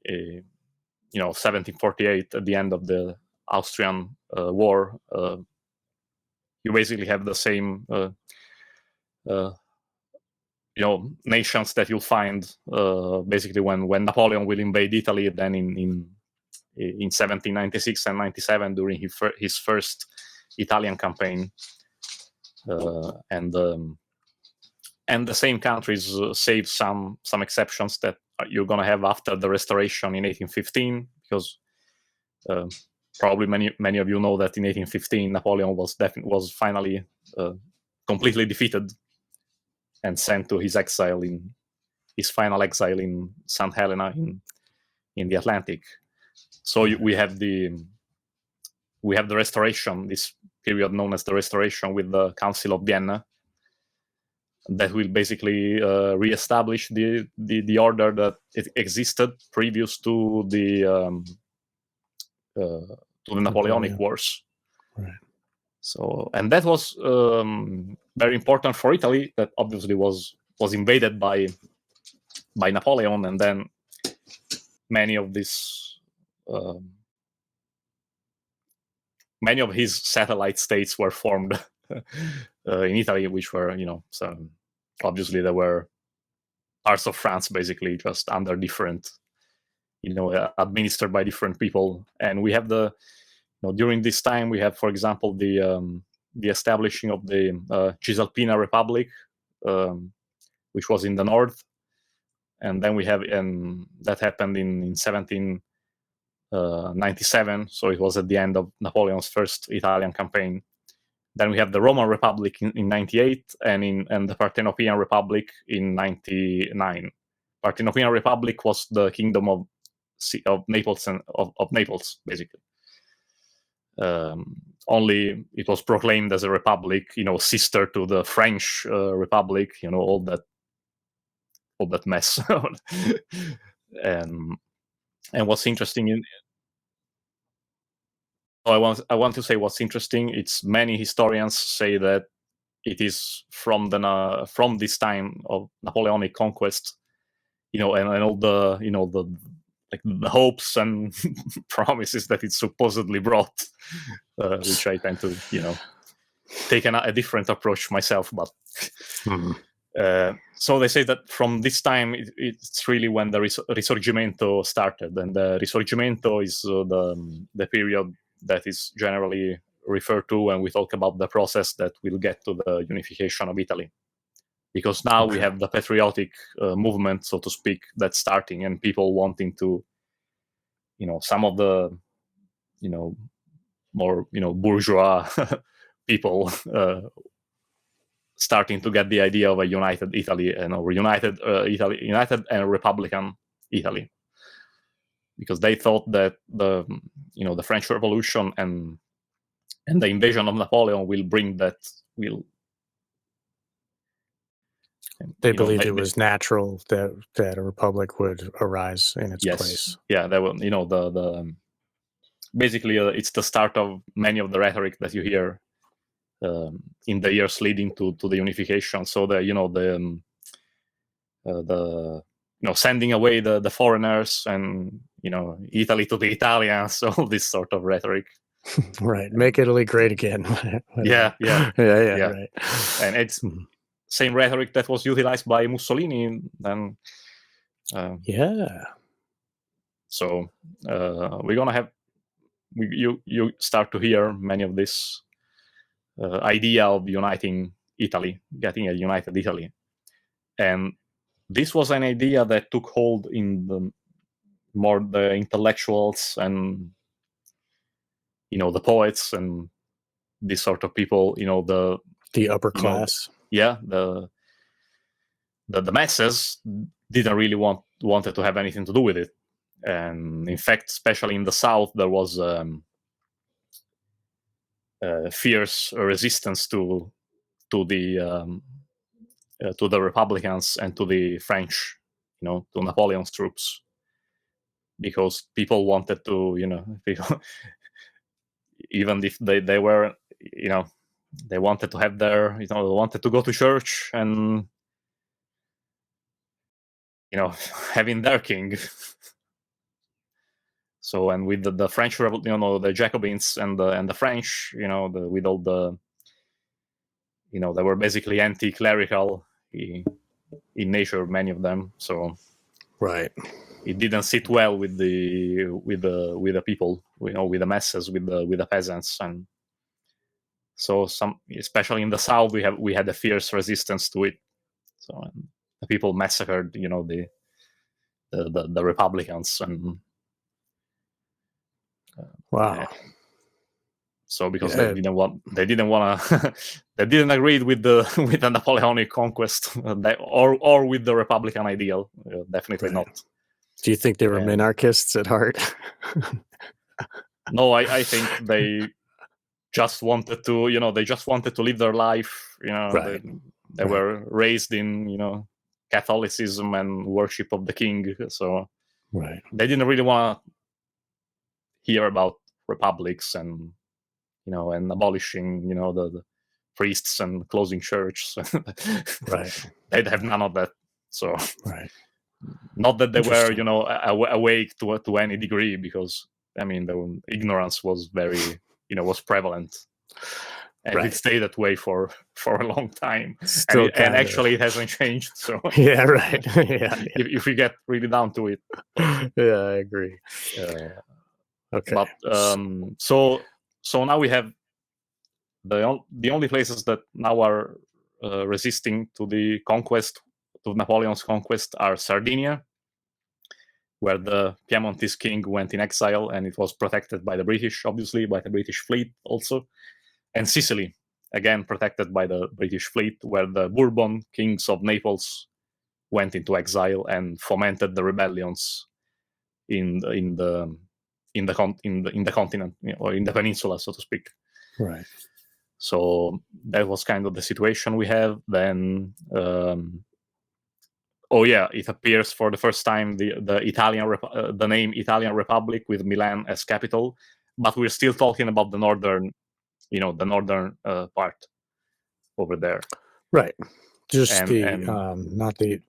1748, at the end of the Austrian war, you basically have the same nations that you'll find basically when Napoleon will invade Italy, then in 1796 and 97 during his first Italian campaign, and the same countries, save some exceptions that you're going to have after the restoration in 1815, because probably many of you know that in 1815 Napoleon was finally completely defeated and sent to his final exile in St. Helena in the Atlantic. So we have the restoration, this period known as the Restoration, with the Council of Vienna, that will basically reestablish the order that it existed previous to the Napoleonic Wars. Right. So, and that was very important for Italy, that obviously was invaded by Napoleon, and then many of his satellite states were formed in Italy, which were, so obviously there were parts of France basically just under different, administered by different people. And we have during this time we have, for example, the establishing of the Cisalpina Republic, which was in the north, and then we have, and that happened in 1797. So it was at the end of Napoleon's first Italian campaign. Then we have the Roman Republic in 98, and the Parthenopean Republic in 99. Parthenopean Republic was the kingdom of Naples and of Naples, basically. Only it was proclaimed as a republic, sister to the French Republic, all that mess. and what's interesting I want to say what's interesting. It's many historians say that it is from this time of Napoleonic conquest, and all the the hopes and promises that it supposedly brought, which I tend to take a different approach myself. But so they say that from this time it's really when the Risorgimento started, and the Risorgimento is the period that is generally referred to when we talk about the process that will get to the unification of Italy, because now we have the patriotic movement, so to speak, that's starting, and people wanting to some of the more bourgeois people starting to get the idea of a united Italy and united and republican Italy, because they thought that the French Revolution and the invasion of Napoleon will bring that. They believed it was natural that a republic would arise in its yes, place. Yeah, they were, the basically it's the start of many of the rhetoric that you hear in the years leading to the unification. So the sending away the foreigners and Italy to the Italians, all this sort of rhetoric. Right, make Italy great again. yeah, right. And it's same rhetoric that was utilized by Mussolini then. So we're gonna have you start to hear many of this idea of uniting Italy, getting a united Italy, and this was an idea that took hold in the intellectuals and the poets and this sort of people, the upper class. The masses didn't really wanted to have anything to do with it. And in fact, especially in the South, there was fierce resistance to the Republicans and to the French, to Napoleon's troops, because people wanted to, even if they were, they wanted to have their, they wanted to go to church and, having their king. So, and with the French, the Jacobins and the French, with all the, they were basically anti-clerical in nature, many of them. So, right, it didn't sit well with the people, with the masses, with the peasants, and so especially in the South, we had a fierce resistance to it. So the people massacred, the Republicans and. Wow. So because they didn't want they didn't agree with the Napoleonic conquest or with the Republican ideal. Definitely not. Do you think they were minarchists at heart? No, I think they just wanted to, they just wanted to live their life. Right. They were raised in, Catholicism and worship of the king. So they didn't really want to hear about republics and, and abolishing, the priests and closing church. Right. They'd have none of that. So not that they were, awake to any degree, because the ignorance was very, was prevalent, and it stayed that way for a long time. And actually, it hasn't changed. So yeah, right. If we get really down to it. Yeah, I agree. Okay. But so now we have the only places that now are resisting to the conquest, to Napoleon's conquest, are Sardinia, where the Piemontese king went in exile and it was protected by the British, obviously, by the British fleet also, and Sicily, again protected by the British fleet, where the Bourbon kings of Naples went into exile and fomented the rebellions in the continent, or in the peninsula, so to speak. Right. So that was kind of the situation we have. Then, it appears for the first time the Italian the name Italian Republic with Milan as capital, but we're still talking about the northern, the northern part over there. Right. Just not the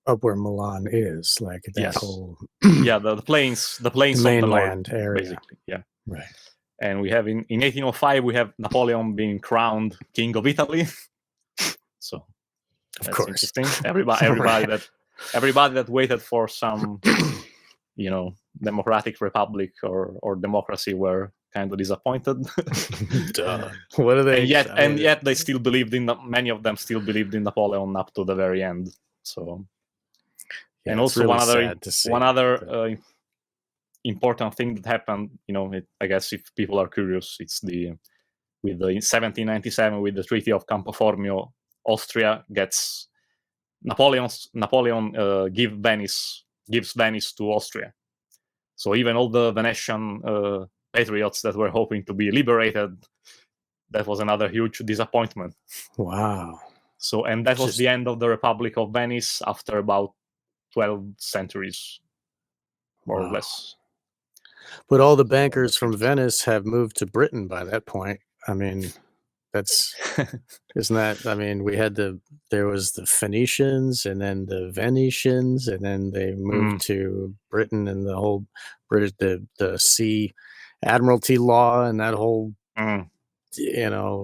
up where Milan is, like that whole. the plains the mainland of the north, area, basically. Yeah. Right. And we have in 1805 we have Napoleon being crowned King of Italy. So of course, interesting. Everybody that waited for some, democratic republic or democracy were kind of disappointed. What are they? And yet they still believed many of them still believed in Napoleon up to the very end. So, and also really one other important thing that happened, I guess if people are curious, it's with the 1797 with the Treaty of Campo Formio, Austria gets Napoleon gives Venice to Austria. So even all the Venetian patriots that were hoping to be liberated, that was another huge disappointment. Wow. So, and that was the end of the Republic of Venice after about 12 centuries, more or less. But all the bankers from Venice have moved to Britain by that point. I mean, isn't that, I mean, there was the Phoenicians and then the Venetians, and then they moved to Britain, and the whole British, the sea admiralty law and that whole,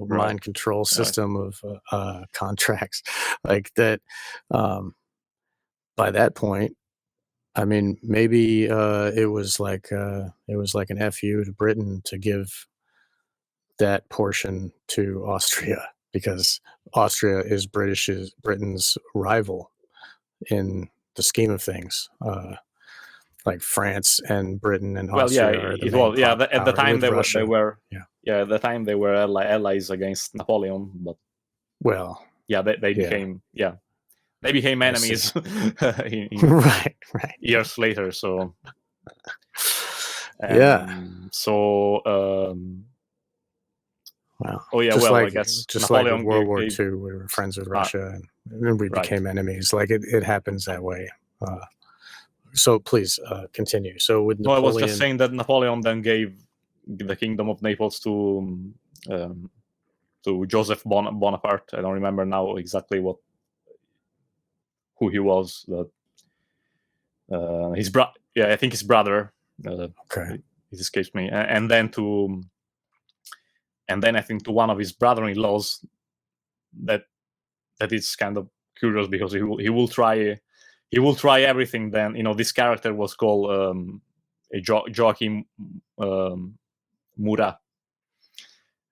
mind control system of contracts like that. By that point, I mean, maybe it was like an FU to Britain to give that portion to Austria, because Austria is Britain's rival in the scheme of things. Like France and Britain and Austria are the main at the time they were allies against Napoleon, but they became they became enemies right years later. So wow. Oh yeah, I guess just Napoleon like World War II, we were friends with Russia, and then we became enemies. Like it happens that way. So please continue. So with Napoleon, I was just saying that Napoleon then gave the Kingdom of Naples to Joseph Bonaparte. I don't remember now exactly who he was. His brother. Yeah, I think his brother. Okay. It escapes me. And then I think to one of his brother-in-laws. That is kind of curious, because he will try everything. Then this character was called Joachim Murat,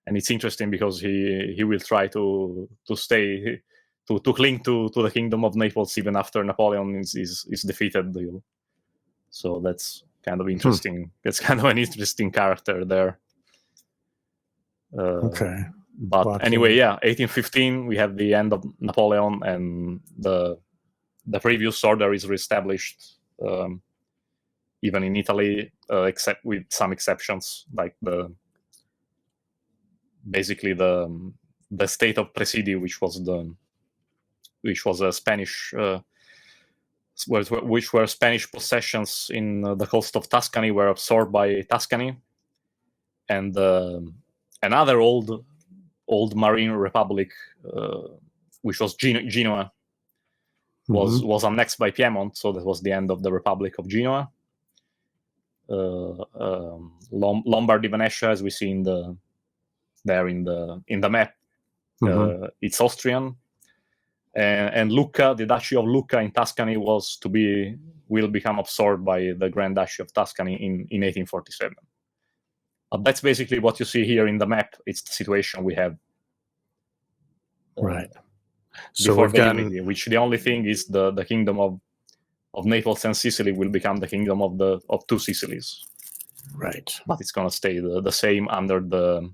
and it's interesting because he will try to stay to cling to the Kingdom of Naples even after Napoleon is defeated. So that's kind of interesting. That's kind of an interesting character there. Okay. But anyway, 1815 we have the end of Napoleon, and the previous order is reestablished, even in Italy, except with some exceptions, like basically the state of Presidi, which was a Spanish, which were Spanish possessions in the coast of Tuscany, were absorbed by Tuscany, and another old marine republic, which was Genoa, was annexed by Piedmont. So that was the end of the Republic of Genoa. Lombardy, Venetia, as we see in the map, it's Austrian, and Lucca, the Duchy of Lucca in Tuscany, will become absorbed by the Grand Duchy of Tuscany in 1847. That's basically what you see here in the map. It's the situation we have. Right. So before the unity, which the only thing is the Kingdom of Naples and Sicily will become the Kingdom of two Sicilies. Right. But it's gonna stay the same under the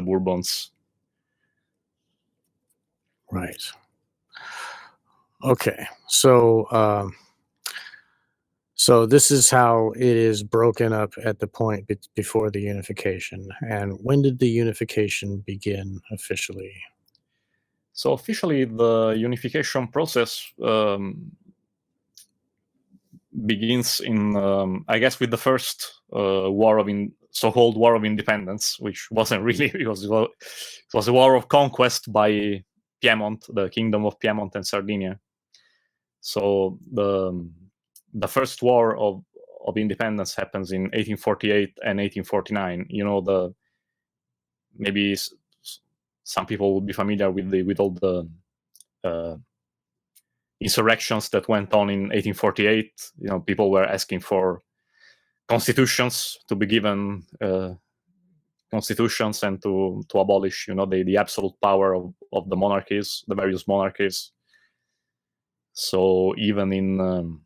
Bourbons. Right. Okay. So so this is how it is broken up at the point before the unification. And when did the unification begin officially? So officially, the unification process begins in, I guess, with the first so-called War of Independence, which wasn't really, it was a war of conquest by Piedmont, the Kingdom of Piedmont and Sardinia. So the first war of independence happens in 1848 and 1849. Maybe some people would be familiar with all the insurrections that went on in 1848. People were asking for constitutions, to be given constitutions, and to abolish the absolute power of the monarchies, the various monarchies. So even in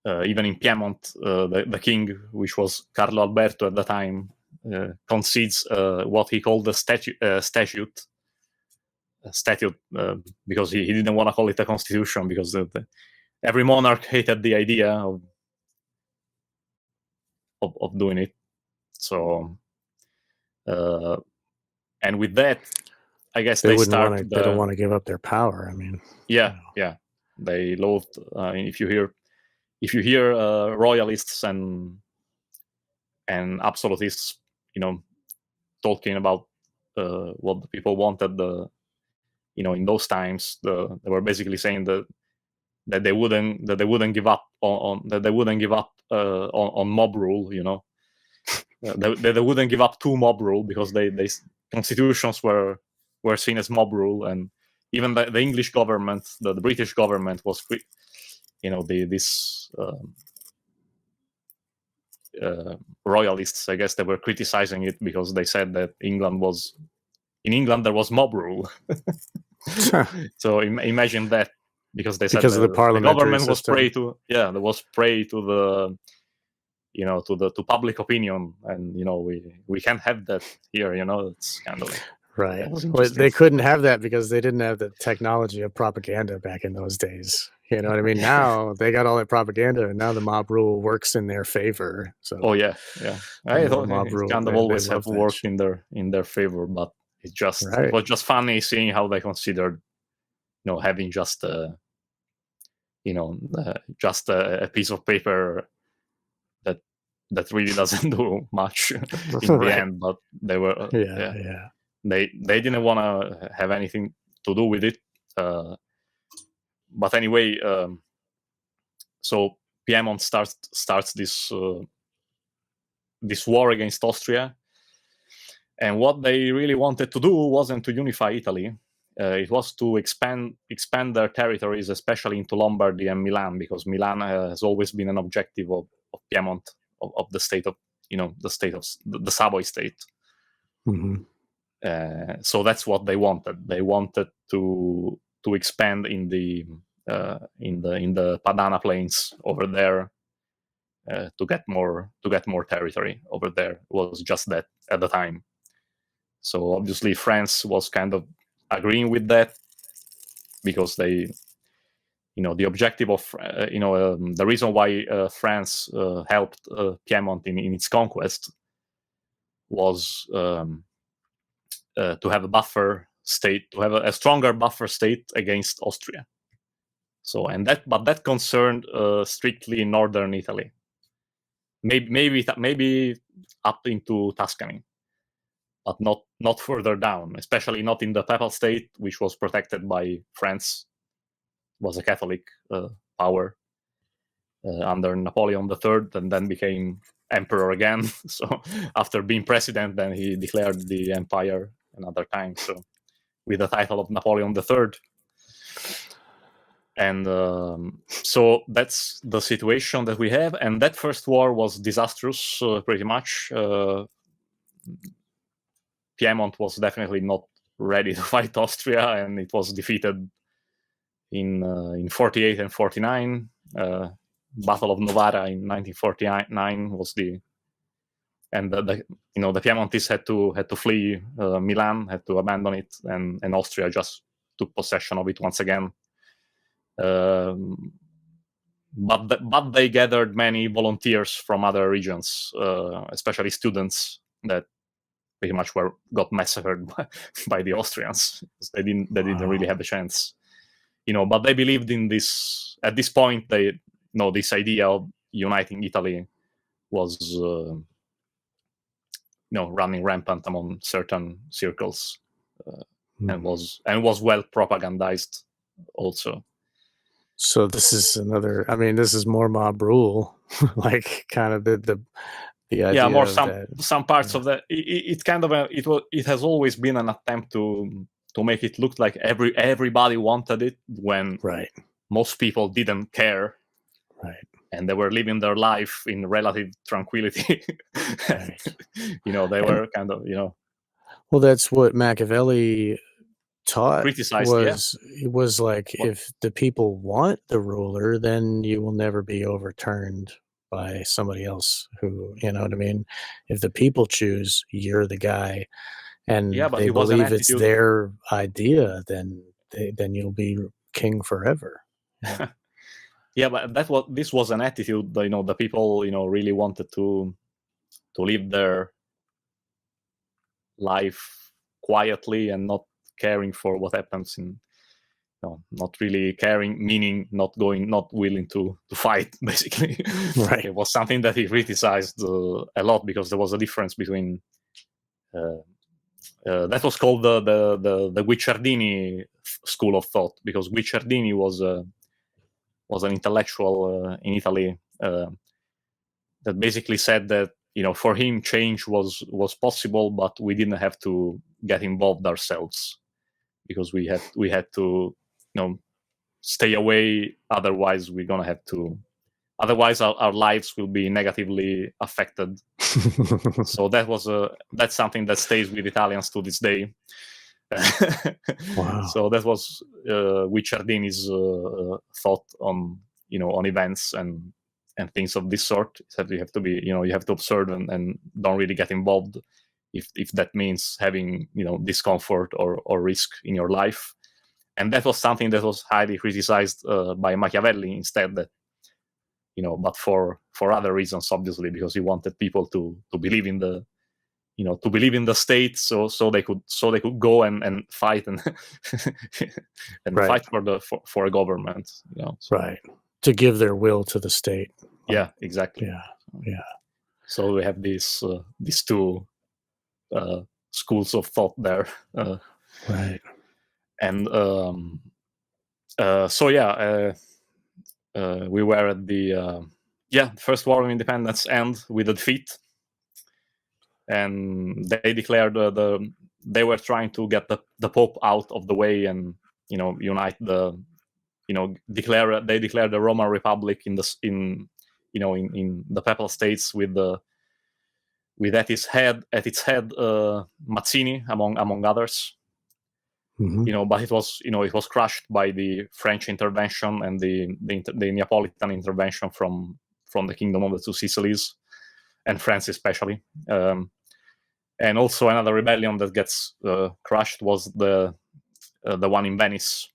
even in Piedmont, the king, which was Carlo Alberto at the time, concedes what he called the statute, because he didn't want to call it a constitution, because every monarch hated the idea of doing it. So, and with that, I guess they don't start. want to give up their power. I mean, yeah, they loathed. If you hear royalists and absolutists, talking about what the people wanted, in those times, they were basically saying that they wouldn't give up on mob rule. They wouldn't give up to mob rule, because they constitutions were seen as mob rule, and even the English government, the British government was, royalists, I guess, they were criticizing it because they said that in England there was mob rule. So imagine that, because they said because of the parliamentary government was system. prey to the to public opinion, and we can't have that here. It's kind of right. Well, they couldn't have that because they didn't have the technology of propaganda back in those days. You know what I mean? Now they got all that propaganda, and now the mob rule works in their favor. So I thought it kind of always have worked in their favor, but it was just funny seeing how they considered having just just a piece of paper that really doesn't do much in the end, but they were they didn't want to have anything to do with it. But anyway, so Piedmont starts this war against Austria, and what they really wanted to do wasn't to unify Italy. It was to expand their territories, especially into Lombardy and Milan, because Milan has always been an objective of Piedmont, of the state of the Savoy state. Mm-hmm. So that's what they wanted. They wanted to expand in the Padana plains over there, to get more territory over there. It was just that at the time. So obviously France was kind of agreeing with that, because they, the objective of, the reason why France helped Piedmont in its conquest was to have a buffer state, to have a stronger buffer state against Austria. So, but that concerned strictly northern Italy, maybe up into Tuscany, but not further down, especially not in the Papal State, which was protected by France, was a Catholic power under Napoleon III, and then became emperor again. So after being president, then he declared the empire another time, so with the title of Napoleon III. And so that's the situation that we have. And that first war was disastrous, pretty much. Piedmont was definitely not ready to fight Austria, and it was defeated in 48 and 49. Battle of Novara in 1949 was the Piedmontese had to flee Milan, had to abandon it, and Austria just took possession of it once again. But they gathered many volunteers from other regions, especially students that pretty much got massacred by the Austrians. They didn't really have a chance, But they believed in this. At this point, this idea of uniting Italy was, running rampant among certain circles, and was well propagandized also. So this is another. I mean, this is more mob rule, like kind of the idea. More some parts of that. It's kind of it has always been an attempt to make it look like everybody wanted it, when most people didn't care, and they were living their life in relative tranquility. They were kind of. Well, that's what Machiavelli taught criticized. was like, What- if the people want the ruler, then you will never be overturned by somebody else who, you know what I mean? If the people choose, you're the guy, and Yeah, but they it was an believe it's attitude. their idea, then you'll be king forever. Yeah, but this was an attitude. The people, really wanted to live their life quietly and not caring for what happens in, not really caring, meaning not willing to fight, basically. Right. It was something that he criticized a lot, because there was a difference between that was called the Guicciardini school of thought, because Guicciardini was an intellectual in Italy that basically said that, for him change was possible, but we didn't have to get involved ourselves, because we had to, stay away. Otherwise, we're gonna have to. Otherwise, our lives will be negatively affected. So that's something that stays with Italians to this day. Wow. So that was Guicciardini's thought on on events and things of this sort. That you have to be, you have to observe and don't really get involved if that means having discomfort or risk in your life. And that was something that was highly criticized by Machiavelli instead. That but for other reasons, obviously, because he wanted people to believe in the to believe in the state, so they could go and fight and and Right. fight for a government, so. Right. To give their will to the state. Yeah, exactly. Yeah. So we have these two schools of thought there. Right. And so we were at the First War of Independence end with a defeat, and they declared they were trying to get the Pope out of the way and unite they declared the Roman Republic in the Papal States with at its head Mazzini among others. Mhm. But it was crushed by the French intervention and the Neapolitan intervention from the Kingdom of the Two Sicilies and France especially. And also another rebellion that gets crushed was the one in Venice.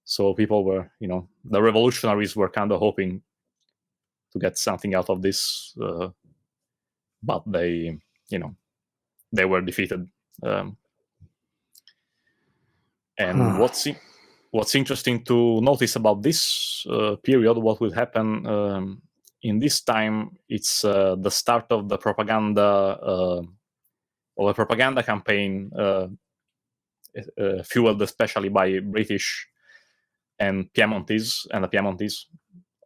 So people were, the revolutionaries were kind of hoping to get something out of this, but they were defeated. And what's interesting to notice about this period, what will happen in this time, it's the start of the propaganda of a propaganda campaign fueled especially by British and the Piemontese,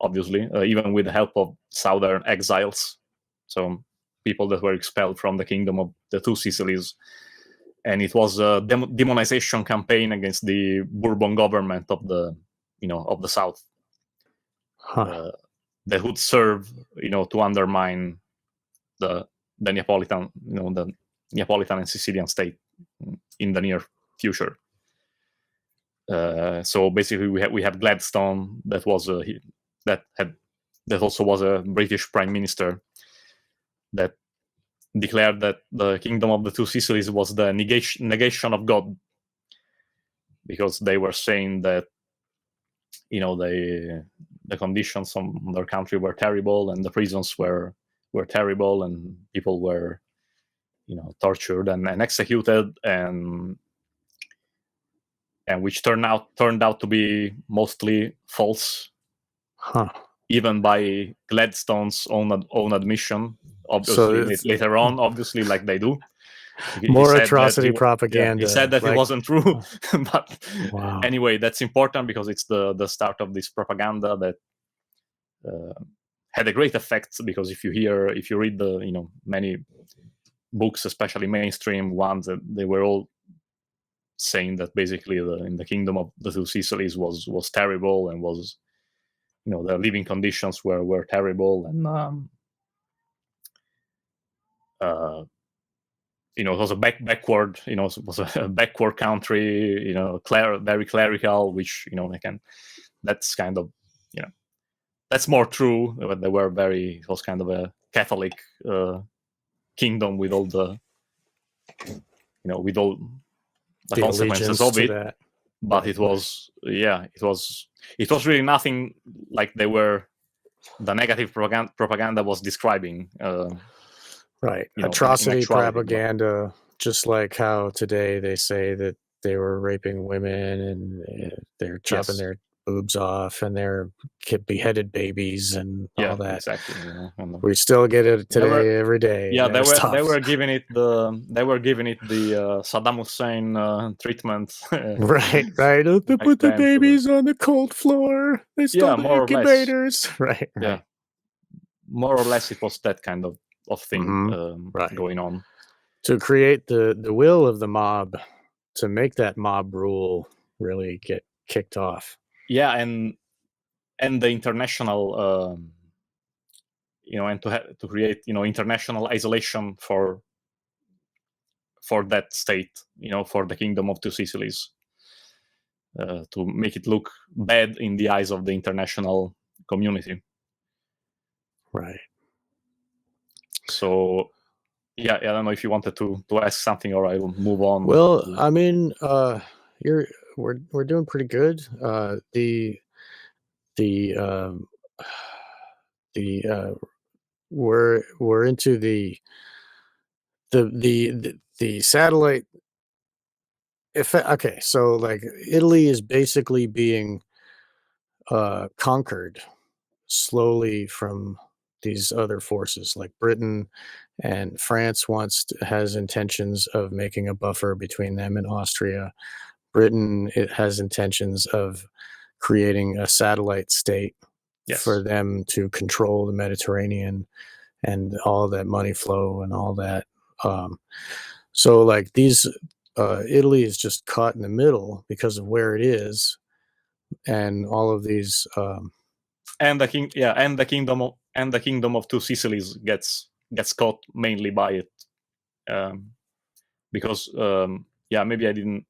obviously, even with the help of southern exiles, so people that were expelled from the Kingdom of the Two Sicilies. And it was a demonization campaign against the Bourbon government of the South, that would serve, to undermine the Neapolitan, the Neapolitan and Sicilian state in the near future. So basically, we had Gladstone, that also was a British prime minister, that declared that the Kingdom of the Two Sicilies was the negation of God, because they were saying that the conditions in their country were terrible, and the prisons were terrible, and people were tortured and executed, and which turned out to be mostly false, even by Gladstone's own admission. Obviously, later on, obviously, like they do. More atrocity propaganda. He said that it wasn't true, but wow. Anyway, that's important because it's the start of this propaganda that had a great effect. Because if you read the many books, especially mainstream ones, they were all saying that basically in the Kingdom of the Two Sicilies was terrible, and was the living conditions were terrible, and it was a backward, it was a backward country, very clerical, which, that's kind of, that's more true. But they were it was kind of a Catholic kingdom with all the, with all the consequences of it. That. But right, it was, it was really nothing like the negative propaganda was describing. Right. Atrocity propaganda, just like how today they say that they were raping women and they're chopping their boobs off and they're beheaded babies and all that. Exactly. We still get it today, every day. Yeah, they were giving it the Saddam Hussein treatment. Right. They put the babies on the cold floor. They stole the incubators. Right. Yeah. More or less, it was that kind of thing going on. To create the will of the mob, to make that mob rule really get kicked off. Yeah, and the international, and to create, international isolation for that state, for the Kingdom of Two Sicilies, to make it look bad in the eyes of the international community. Right. So, I don't know if you wanted to ask something, or I will move on. Well, I mean, we're doing pretty good. We're into the satellite effect. Okay, so like Italy is basically being conquered slowly from these other forces, like Britain and France has intentions of making a buffer between them and Austria. Britain, it has intentions of creating a satellite state for them to control the Mediterranean and all that money flow and all that. So like Italy is just caught in the middle because of where it is, and all of these. And the Kingdom of Two Sicilies gets caught mainly by it, because maybe I didn't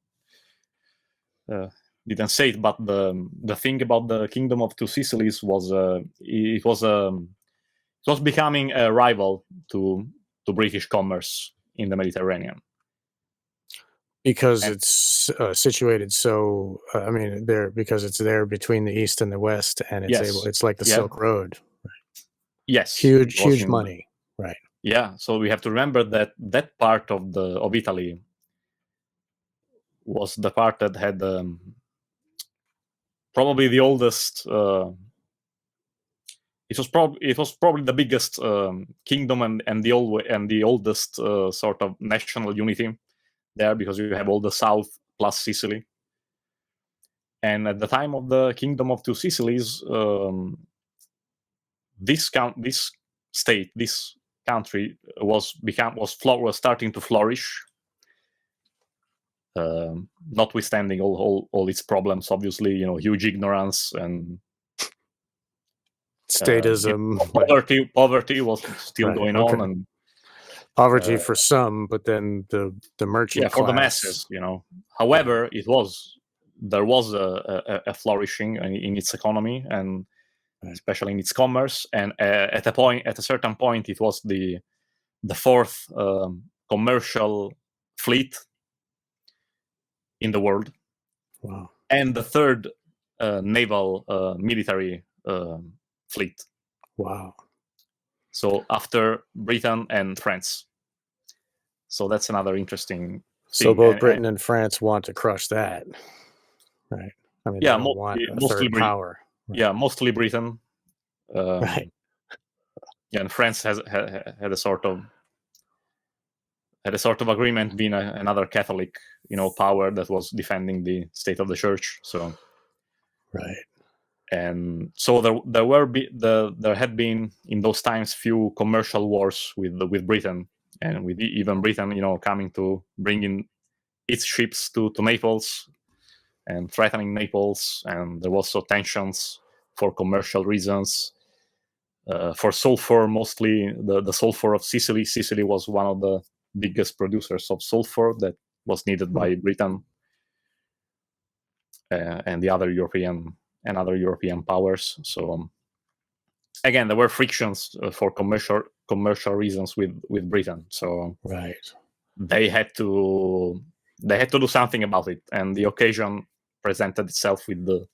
say it, but the thing about the Kingdom of Two Sicilies was it was becoming a rival to British commerce in the Mediterranean. Because it's situated so, because it's there between the East and the West, and it's like the Silk Road. Right? Yes. Huge money. Right. Yeah. So we have to remember that part of Italy was the part that had probably the oldest. It was probably the biggest kingdom and the oldest sort of national unity there, because you have all the south plus Sicily. And at the time of the Kingdom of Two Sicilies, this country was starting to flourish, notwithstanding all its problems. Obviously, huge ignorance and statism, poverty was still going on, and poverty for some, but then the merchant class for the masses. However, there was a flourishing in its economy, and especially in its commerce. And at a certain point, it was the fourth commercial fleet in the world. Wow. And the third naval military fleet. Wow. So after Britain and France. So that's another interesting thing. So both Britain and France want to crush that, right? I mean, mostly power. Right? Yeah, mostly Britain. Right. Yeah, and France had a sort of agreement, being another Catholic, power that was defending the state of the church. So. Right. And so there had been in those times few commercial wars with Britain, and with even Britain, coming to bring in its ships to Naples and threatening Naples, and there was also tensions for commercial reasons, for sulfur, mostly the sulfur of Sicily. Sicily was one of the biggest producers of sulfur that was needed by Britain and the other European powers. So again, there were frictions for commercial reasons with Britain. So Right. they had to do something about it, and the occasion presented itself with the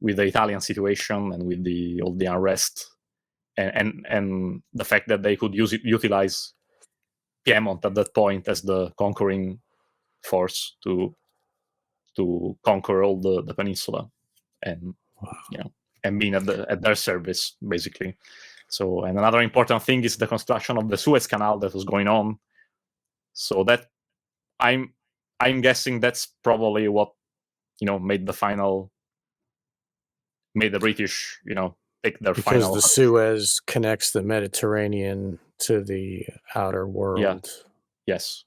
Italian situation and with all the unrest and the fact that they could utilize Piedmont at that point as the conquering force to conquer all the peninsula, and and being at their service basically. So, and another important thing is the construction of the Suez Canal that was going on. So that I'm guessing that's probably what made the British pick their because final. the Suez connects the Mediterranean to the outer world. Yeah. Yes,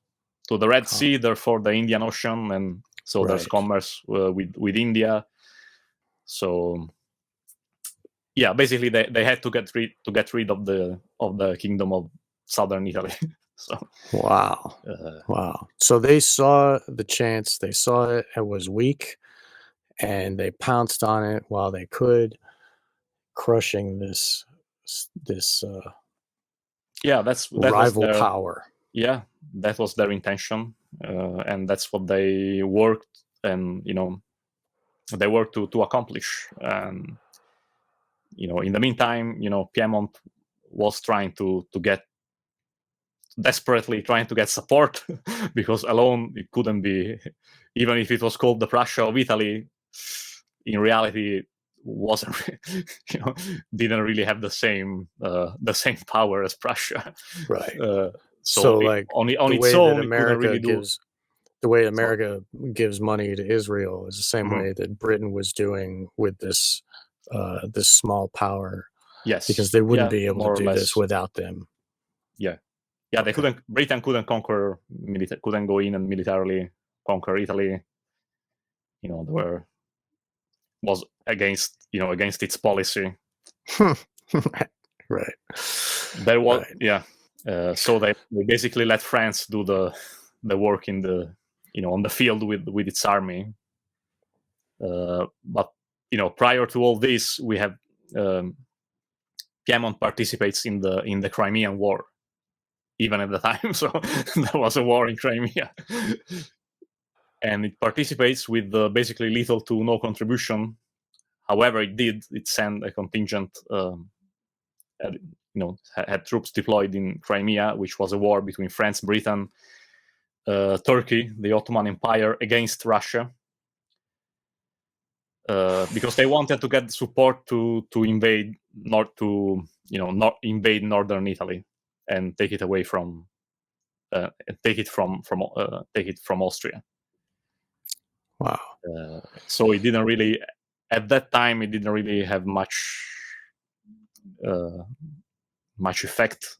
to the Red Sea, therefore the Indian Ocean, and so there's commerce with India. So yeah, basically they had to get rid of the kingdom of southern Italy. So wow. So they saw the chance, they saw it was weak, and they pounced on it while they could, crushing this rival power. Yeah, that was their intention, and that's what they worked and they worked to accomplish. And in the meantime, Piedmont was desperately trying to get support because alone it couldn't be, even if it was called the Prussia of Italy, in reality wasn't didn't really have the same power as Prussia. Right. So like on its own, it couldn't really do. The way America gives money to Israel is the same way that Britain was doing with this small power. Yes, because they wouldn't be able to do this without them. Yeah, they couldn't. Britain couldn't couldn't go in and militarily conquer Italy. Was against its policy. Right. There was so they basically let France do the work in the on the field with its army. But prior to all this, we have Piedmont participates in the Crimean War, even at the time. So there was a war in Crimea, and it participates with basically little to no contribution. However, it sent a contingent. Had troops deployed in Crimea, which was a war between France, Britain, Turkey, the Ottoman Empire against Russia, because they wanted to get support to invade not invade northern Italy and take it away from Austria. Wow. So it didn't really, at that time, it didn't really have much effect.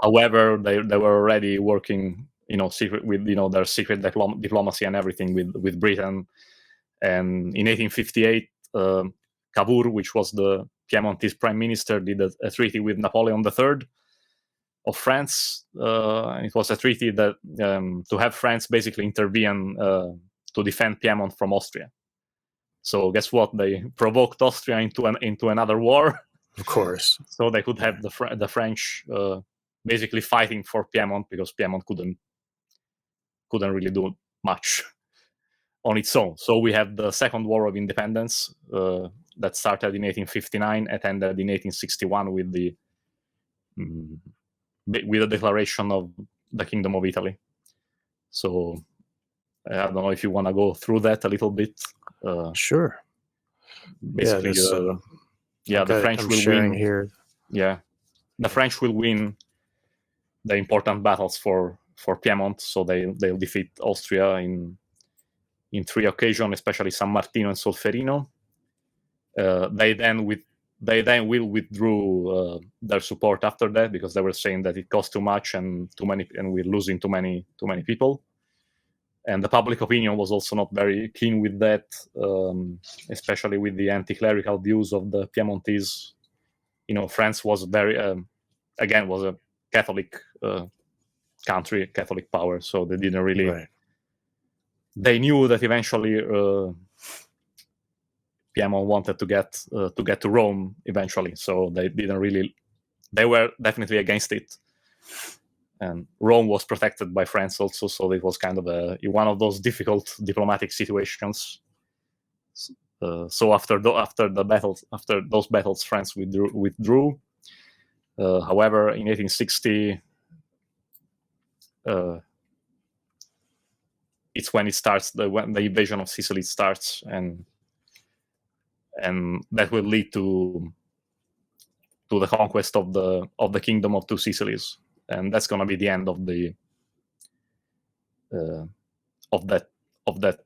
However, they were already working, secret with their secret diplomacy and everything with Britain. And in 1858, Cavour, which was the Piedmontese prime minister, did a treaty with Napoleon III of France. It was a treaty that to have France basically intervene to defend Piedmont from Austria. So guess what? They provoked Austria into another war. Of course. So they could have the French basically fighting for Piedmont, because Piedmont couldn't really do much on its own. So we have the Second War of Independence that started in 1859 and ended in 1861 with the declaration of the Kingdom of Italy. So I don't know if you want to go through that a little bit. Sure. Basically, the French will win here. Yeah, the French will win the important battles for Piedmont. So they'll defeat Austria in 3 occasions, especially San Martino and Solferino. They then will withdraw their support after that, because they were saying that it cost too much and we're losing too many people. And the public opinion was also not very keen with that, especially with the anti-clerical views of the Piedmontese. France was very, again, was Catholic country, Catholic power. So they didn't really. Right. They knew that eventually Piedmont wanted to get to Rome eventually, so they didn't really. They were definitely against it, and Rome was protected by France also, so it was kind of one of those difficult diplomatic situations. So after those battles, France withdrew. However, in 1860, it's when it starts, when the invasion of Sicily starts, and that will lead to the conquest of the Kingdom of Two Sicilies, and that's going to be the end of the of that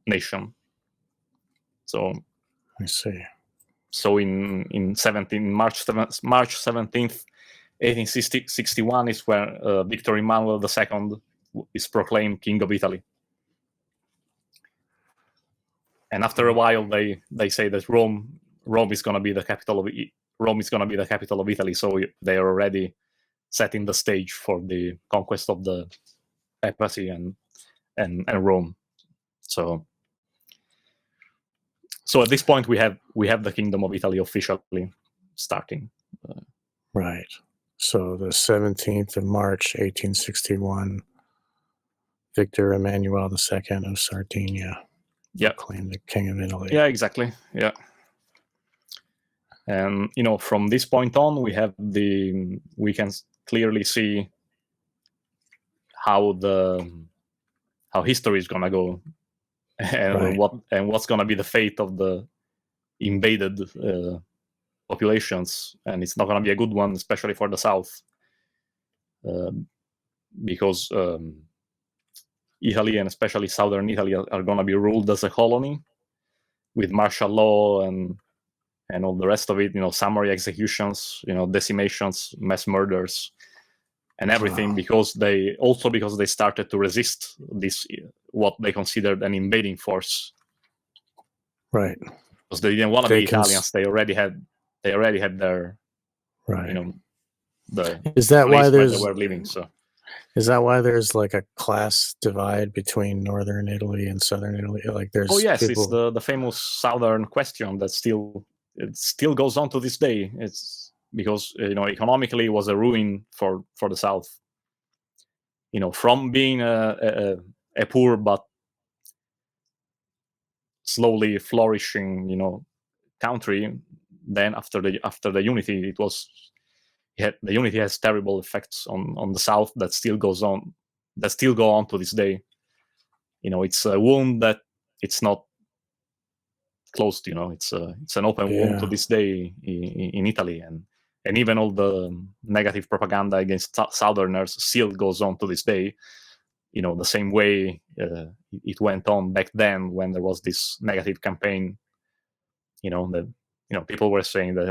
nation. So I see. So in March 17th, 1861 is where Victor Emmanuel II is proclaimed King of Italy. And after a while, they say that Rome is going to be the capital of Italy. So they are already setting the stage for the conquest of the papacy and Rome. So at this point, we have the Kingdom of Italy officially starting. Right. So the 17th of March, 1861, Victor Emmanuel II of Sardinia proclaimed the King of Italy. Yeah, exactly. Yeah. And from this point on, we can clearly see how history is gonna go, and what's gonna be the fate of the invaded populations, and it's not gonna be a good one, especially for the South, because Italy and especially southern Italy are gonna be ruled as a colony with martial law and all the rest of it, summary executions, decimations, mass murders, and everything, because they started to resist this, what they considered an invading force. Right. Because they didn't want to be Italians. They already had their, is that why they were living. So is that why there's like a class divide between northern Italy and southern Italy? Like there's it's the famous southern question that still goes on to this day. It's because economically it was a ruin for the South. From being a poor but slowly flourishing country, then after the unity, the unity has terrible effects on the South that still go on to this day. It's a wound that it's not closed. It's an open wound to this day in Italy, and even all the negative propaganda against Southerners still goes on to this day. The same way it went on back then when there was this negative campaign. That people were saying that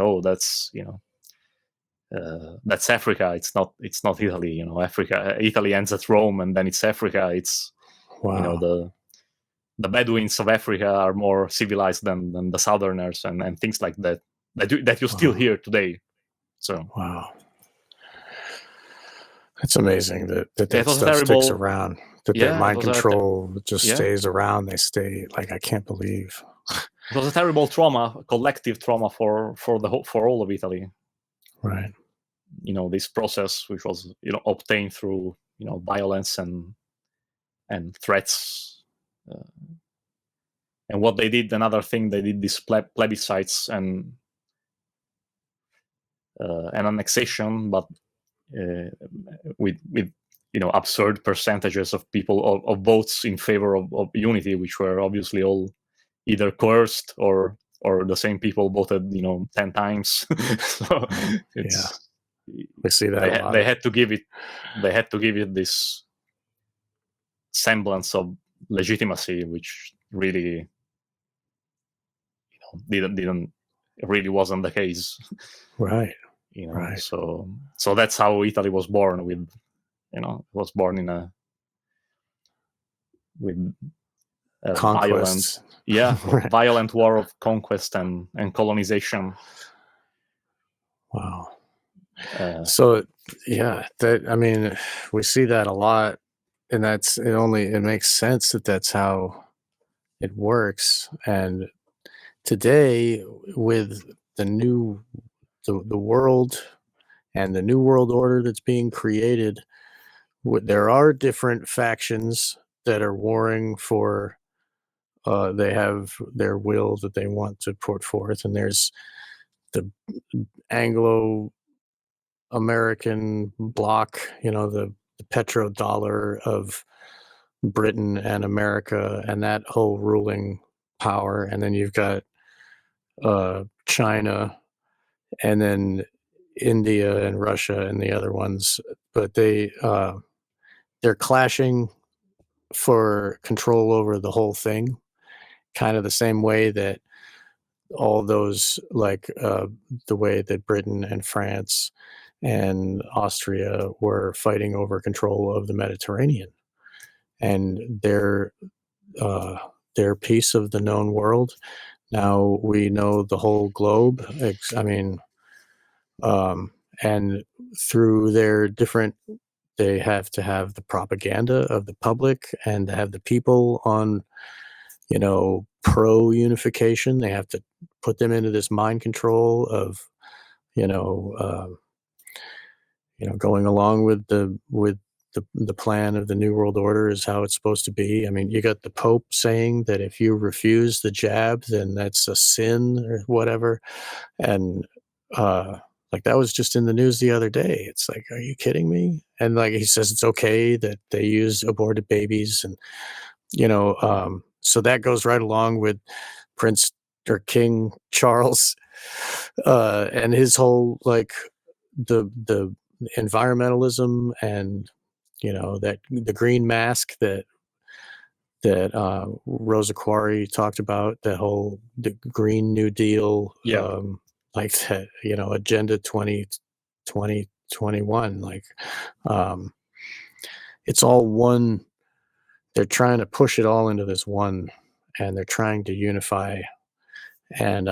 that's Africa. It's not Italy. Italy ends at Rome, and then it's Africa. It's the Bedouins of Africa are more civilized than the Southerners, and things like that. That you still hear today. So it's amazing that stuff sticks around. That their mind control just stays around. They stay I can't believe. It was a terrible trauma, collective trauma for all of Italy. Right. This process, which was obtained through violence and threats, and what they did. Another thing they did, these plebiscites and annexation, but with absurd percentages of people of votes in favor of unity, which were obviously all either coerced or the same people voted 10 times. So we see that they had to give it this semblance of legitimacy, which really really wasn't the case. Right. So that's how Italy was born, with it was born in with violent violent war of conquest and colonization. Wow. So Yeah, we see that a lot, and it makes sense that that's how it works. And today, with the world and the new world order that's being created, there are different factions that are warring for. They have their will that they want to put forth, and there's the Anglo American bloc, the petrodollar of Britain and America and that whole ruling power. And then you've got China, and then India and Russia and the other ones. But they're clashing for control over the whole thing, kind of the same way that all those, like the way that Britain and France and Austria were fighting over control of the Mediterranean, and their piece of the known world. Now we know the whole globe. And through their different, they have to have the propaganda of the public and to have the people on, pro unification. They have to put them into this mind control of, you know, uh, going along with the plan of the New World Order is how it's supposed to be. I mean, you got the Pope saying that if you refuse the jab, then that's a sin or whatever. And like that was just in the news the other day. It's like, are you kidding me? And like he says, it's okay that they use aborted babies, and so that goes right along with Prince or King Charles and his whole like the environmentalism, and that the green mask that Rosa Quarry talked about, the Green New Deal, Yeah. like that, Agenda 2021, like it's all one. They're trying to push it all into this one, and they're trying to unify. And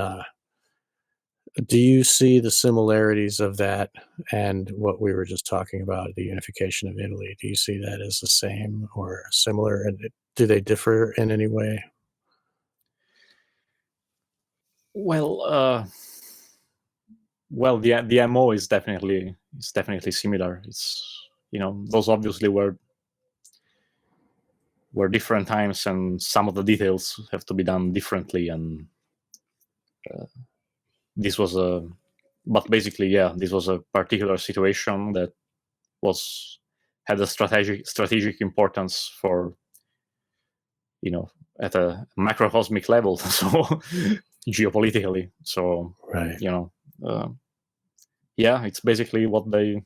do you see the similarities of that and what we were just talking about, the unification of Italy? Do you see that as the same or similar? And do they differ in any way? Well, the MO is definitely similar. It's those obviously were different times, and some of the details have to be done differently. And this was but basically, this was a particular situation that had a strategic importance for at a macrocosmic level, so geopolitically. So Right. It's basically what they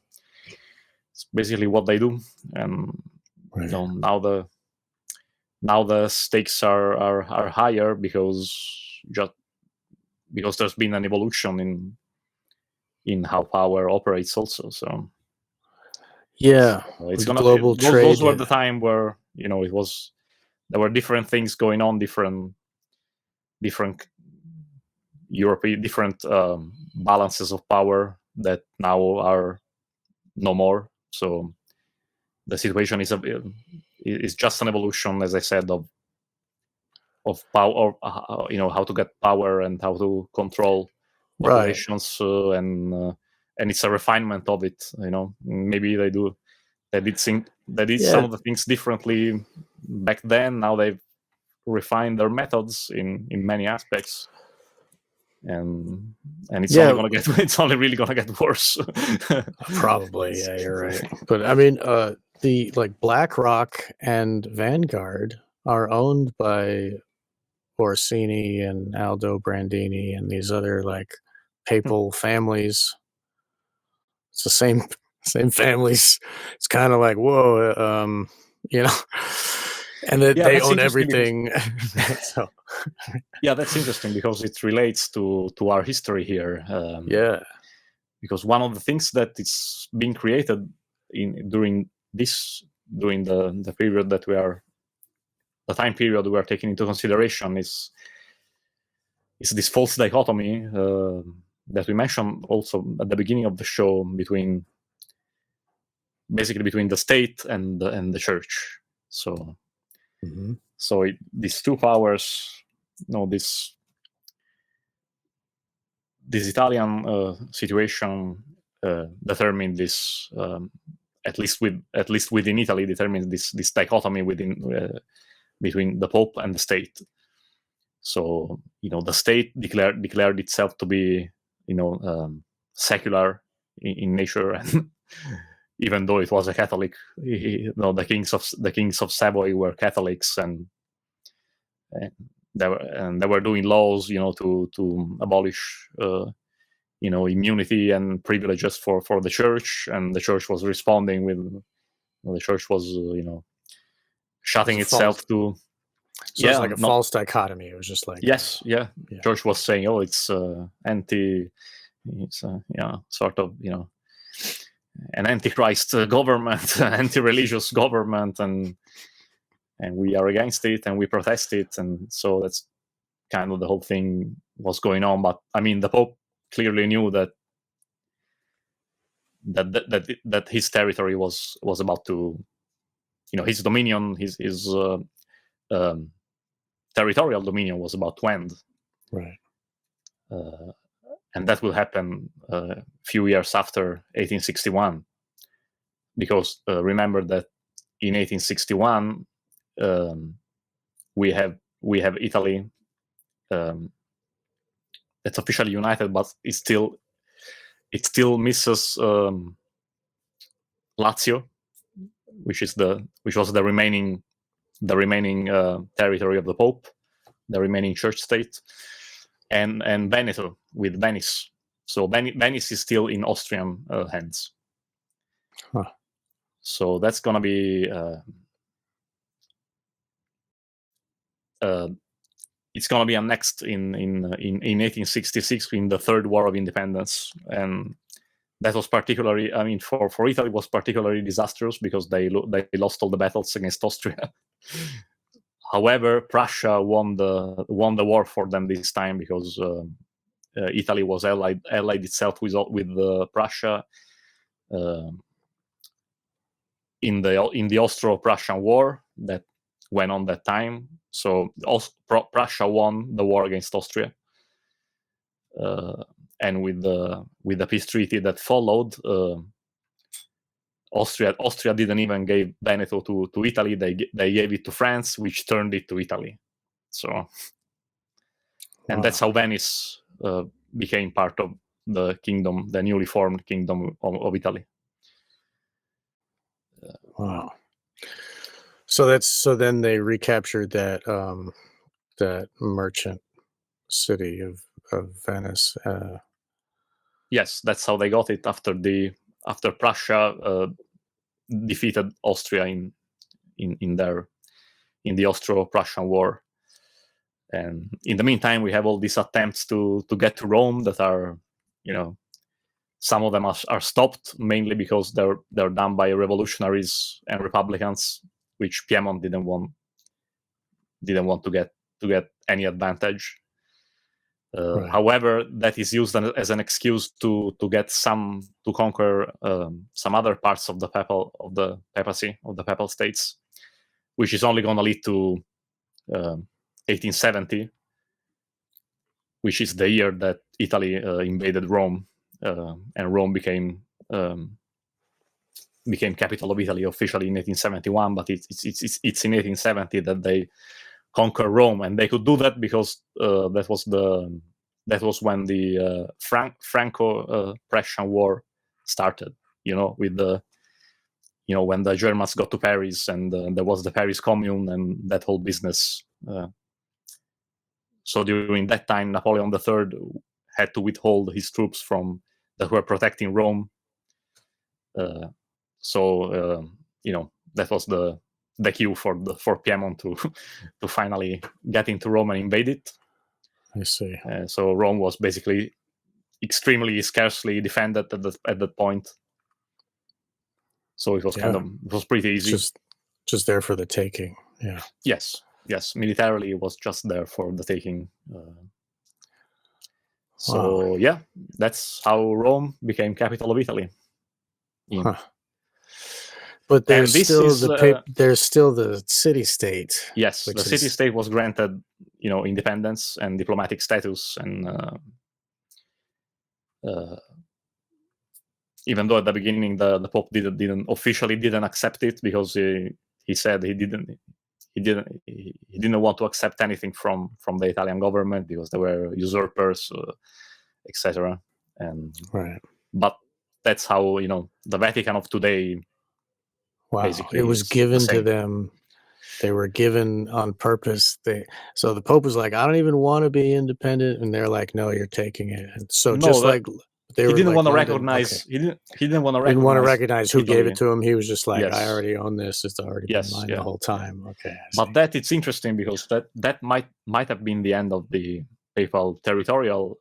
do. And Right. now the stakes are higher because there's been an evolution in how power operates also. So it's gonna global trade. Those were the time where there were different things going on, different European balances of power that now are no more. So the situation is just an evolution, as I said, of power, how to get power and how to control populations, and it's a refinement of it. Maybe they did some of the things differently back then. Now they've refined their methods in many aspects, and it's only gonna get it's only really gonna get worse. Probably, yeah, you're right. But I mean, the like BlackRock and Vanguard are owned by Orsini and Aldo Brandini and these other like papal families. It's the same families. It's kind of like, whoa, and that they own everything. So that's interesting because it relates to our history here. Because one of the things that is being created during the period that the time period we are taking into consideration is this false dichotomy that we mentioned also at the beginning of the show between basically between the state and the church. So these two powers, this Italian situation determined this, at least within Italy, determined this dichotomy between the Pope and the state. So the state declared itself to be secular in nature, and even though it was a Catholic, the kings of Savoy were Catholics, and they were doing laws, to abolish, immunity and privileges for the church, and the church was responding with, the church was, shutting itself to. So it's like a false dichotomy. It was just like Church was saying, "Oh, it's sort of an antichrist government, anti-religious government, and we are against it, and we protest it," and so that's kind of the whole thing was going on. But I mean, the Pope clearly knew that his territory was about to, his dominion, his territorial dominion was about to end. Right. And that will happen a few years after 1861, because remember that in 1861 we have Italy that's officially united, but it still misses Lazio, which was the remaining territory of the Pope, the remaining church state, and Veneto with Venice. So Venice is still in Austrian hands. Huh. So that's gonna be it's gonna be annexed in 1866 in the Third War of Independence, and that was particularly, I mean, for Italy was particularly disastrous because they lost all the battles against Austria. However, Prussia won the war for them this time, because Italy was allied itself with Prussia in the Austro-Prussian War that went on that time. So Prussia won the war against Austria, and with the peace treaty that followed, Austria didn't even give Veneto to Italy. They gave it to France, which turned it to Italy. So, and that's how Venice became part of the kingdom, the newly formed kingdom of Italy. Wow. So then they recaptured that that merchant city of Venice. Yes, that's how they got it after Prussia defeated Austria in the Austro-Prussian War. And in the meantime, we have all these attempts to get to Rome that are, some of them are stopped, mainly because they're done by revolutionaries and republicans, which Piedmont didn't want to get any advantage. Right. However, that is used as an excuse to conquer some other parts of the papacy, of the papal states, which is only going to lead to 1870, which is the year that Italy invaded Rome, and Rome became capital of Italy officially in 1871. But it's in 1870 that they conquer Rome, and they could do that because that was when the Franco-Prussian War started. With the when the Germans got to Paris, and there was the Paris Commune and that whole business. So during that time, Napoleon III had to withhold his troops that were protecting Rome. So that was the cue for Piedmont to finally get into Rome and invade it. I see. So Rome was basically extremely scarcely defended at that point. So it was it was pretty easy. Just there for the taking. Yeah. Yes. Militarily, it was just there for the taking. So that's how Rome became capital of Italy. But And there's this still is there's still the city-state. yes, which the city-state was granted, independence and diplomatic status, and even though at the beginning the Pope didn't officially accept it, because he said he didn't want to accept anything from the Italian government because they were usurpers, etc. And Right. but that's how the Vatican of today. Wow. Basically, It was is the given to same. them. They were given on purpose. So the Pope was like, I don't even want to be independent, and they're like, no, you're taking it. And so No, just like they he were didn't like want to London, recognize. okay. He didn't want to Didn't want to recognize recognize who gave Italy. it to him. He was just like, Yes. I already own this. It's already been Yes, mine yeah. the whole time. Okay. But that it's interesting because that might have been the end of the papal territorial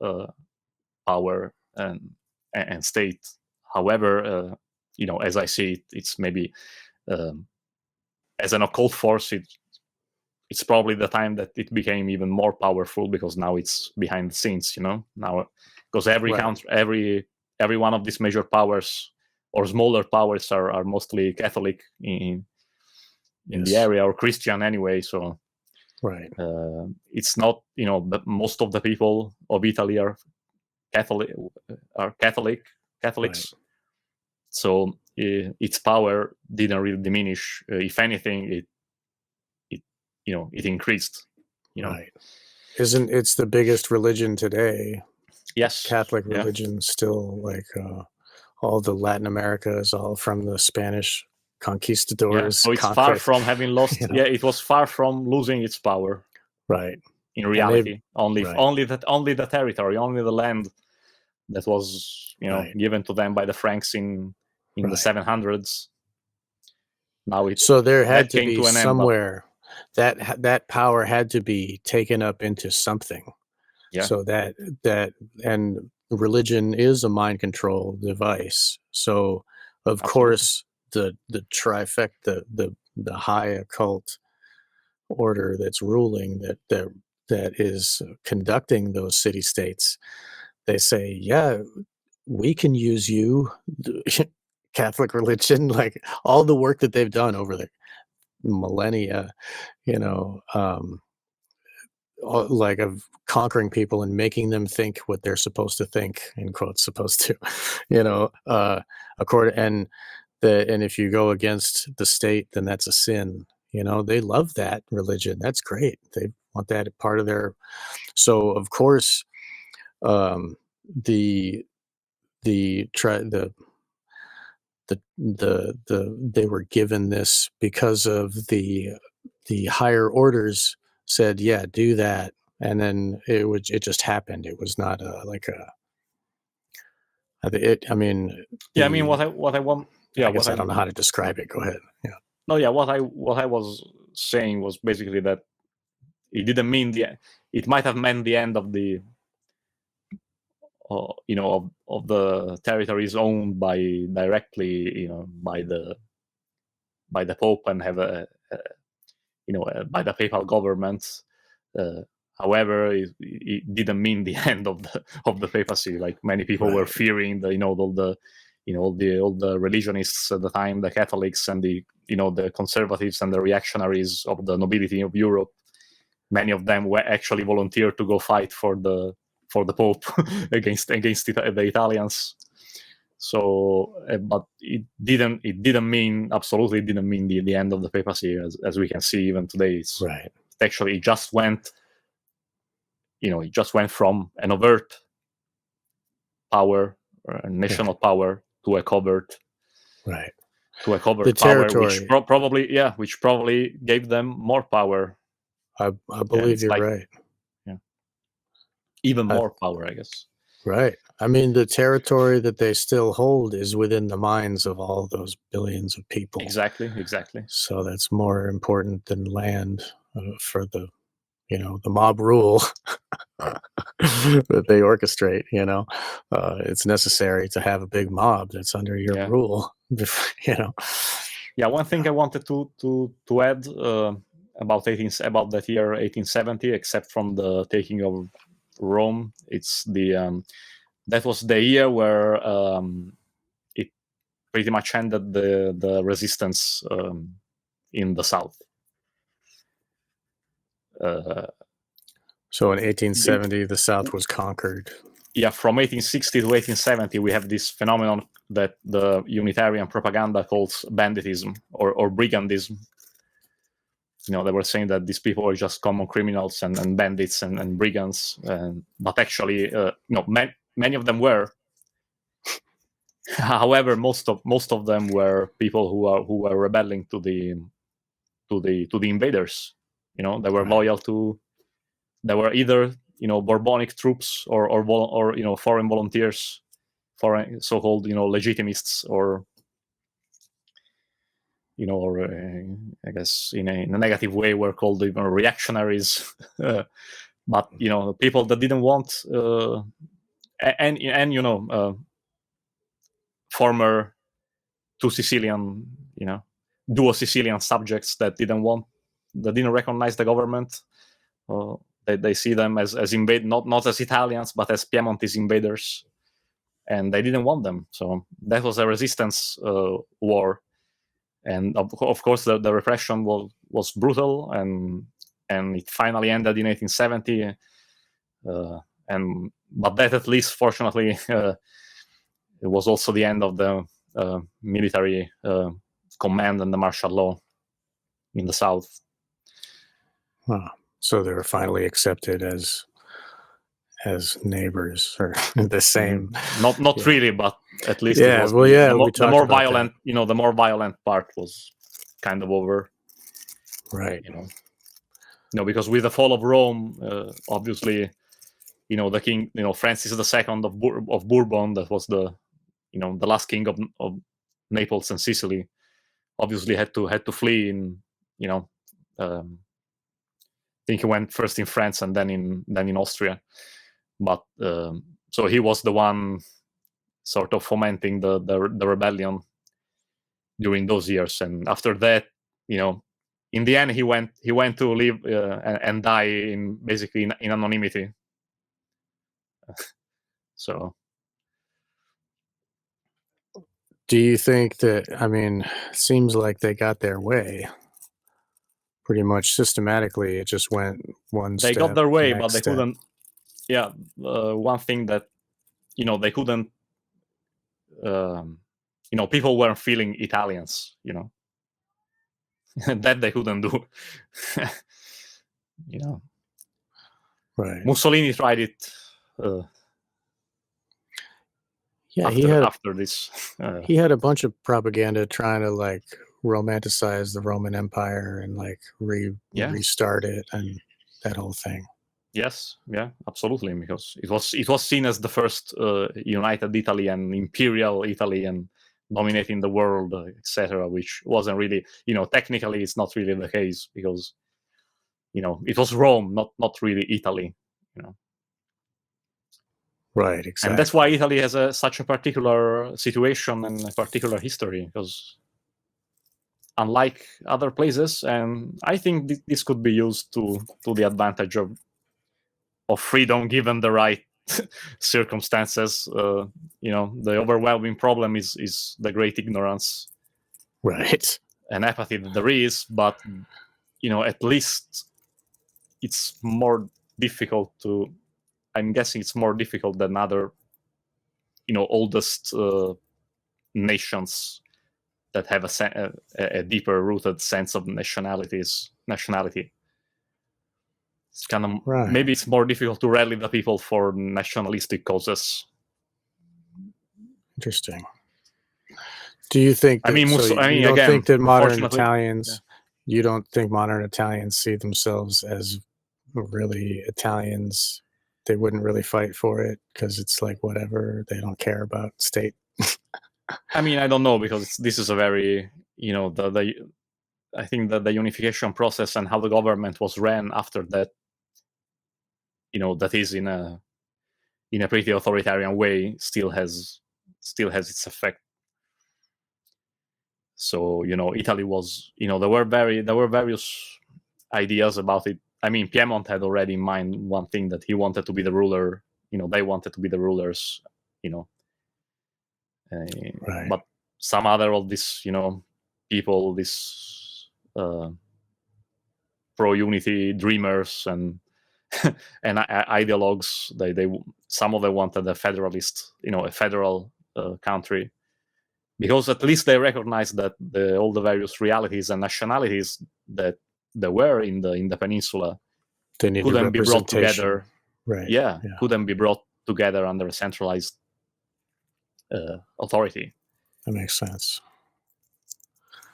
power and state. However, as I see it, it's maybe as an occult force, it's probably the time that it became even more powerful, because now it's behind the scenes. Now, because every Right. country, every one of these major powers or smaller powers are mostly Catholic in the area, or Christian anyway. So right. it's not, but most of the people of Italy are Catholics. Right. So its power didn't really diminish. If anything, it increased. Right. It's the biggest religion today? Yes. Catholic Yeah. religion still, like all the Latin America is all from the Spanish conquistadors. So it's far from having lost. Yeah, it was far from losing its power. Right. In reality, only the territory, only the land that was given to them by the Franks in the 700s. Now so there had to came be to an somewhere that power had to be taken up into something. Yeah. So that and religion is a mind control device. So of course the trifecta, the high occult order that's ruling, that is conducting those city states, they say, yeah, we can use you, Catholic religion, like all the work that they've done over the millennia, like of conquering people and making them think what they're supposed to think, in quotes, supposed to, according, and if you go against the state, then that's a sin. They love that religion. That's great. They want that part of their. So of course, the they were given this because of the higher orders said, yeah, do that, and then it just happened. It was not like I mean, what I want. Yeah, I guess I don't know how to describe it. Go ahead. Yeah. No, yeah. What I was saying was basically that it didn't mean it might have meant the end of the of the territories owned directly by the Pope and have by the papal government. However, it didn't mean the end of the papacy. Like many people were fearing all the religionists at the time, the Catholics and the conservatives and the reactionaries of the nobility of Europe. Many of them were actually volunteered to go fight for the Pope against the Italians. So, but it absolutely didn't mean the end of the papacy, as we can see even today. Actually, it just went from an overt power, national power, to a covert, to a covert the power, territory, which probably gave them more power. I believe you're right. Yeah, even more power, I guess. Right. I mean, the territory that they still hold is within the minds of all those billions of people. Exactly. So that's more important than land for the mob rule that they orchestrate. It's necessary to have a big mob that's under your rule. Yeah. One thing I wanted to add about that year 1870, except from the taking of Rome, it's that was the year where pretty much ended the resistance in the south. So in 1870, the South was conquered. Yeah, from 1860 to 1870, we have this phenomenon that the Unitarian propaganda calls banditism or brigandism. They were saying that these people are just common criminals and bandits and brigands, but actually, many of them were. However, most of them were people who were rebelling to the invaders. They were loyal to. They were either Bourbonic troops or foreign volunteers, foreign so-called legitimists, or I guess in a negative way were called even reactionaries. But people that didn't want former duo Sicilian subjects that didn't recognize the government. They see them as not as Italians, but as Piemontese invaders, and they didn't want them. So that was a resistance war, and of course the repression was brutal, and it finally ended in 1870. But that, at least, fortunately, it was also the end of the military command and the martial law in the South. So they were finally accepted as neighbors, or the same. Not really, but at least yeah. It was the more violent. That. The more violent part was kind of over. Right. Because with the fall of Rome, obviously, the king, Francis II of Bourbon, that was the last king of Naples and Sicily, obviously had to flee in I think he went first in France and then in Austria. But so he was the one sort of fomenting the rebellion during those years, and after that, in the end, he went to live and die in basically in anonymity. So, do you think that? I mean, it seems like they got their way pretty much systematically. It just went one step. They got their way, but they step. couldn't. Yeah, one thing that they couldn't. People weren't feeling Italians. That they couldn't do. Right. Mussolini tried it. After this, he had a bunch of propaganda trying to romanticize the Roman Empire and restart it and that whole thing. Yes, yeah, absolutely, because it was seen as the first united Italy and imperial Italy and dominating the world, etc., which wasn't really, technically it's not really the case, because it was Rome, not really Italy. Right, exactly. And that's why Italy has such a particular situation and a particular history, because unlike other places, and I think this could be used to the advantage of freedom given the right circumstances. The overwhelming problem is the great ignorance, right, and apathy that there is. But at least it's more difficult to. I'm guessing it's more difficult than other, oldest nations that have a deeper rooted sense of nationality. It's kind of maybe it's more difficult to rally the people for nationalistic causes. Interesting. Do you think that, you don't think that modern Italians, you don't think modern Italians see themselves as really Italians? They wouldn't really fight for it because it's like whatever, they don't care about state. I don't know, because this is a very, I think that the unification process and how the government was ran after that, that is in a pretty authoritarian way, still has its effect. So Italy was, there were various ideas about it. Piedmont had already in mind one thing, that he wanted to be the ruler. They wanted to be the rulers. Right. But some other of these people, this pro-unity dreamers and and ideologues, they some of them wanted a federalist, a federal country, because at least they recognized that all the various realities and nationalities that there were in the peninsula couldn't be brought together. Right. Yeah, couldn't be brought together under a centralized authority. That makes sense.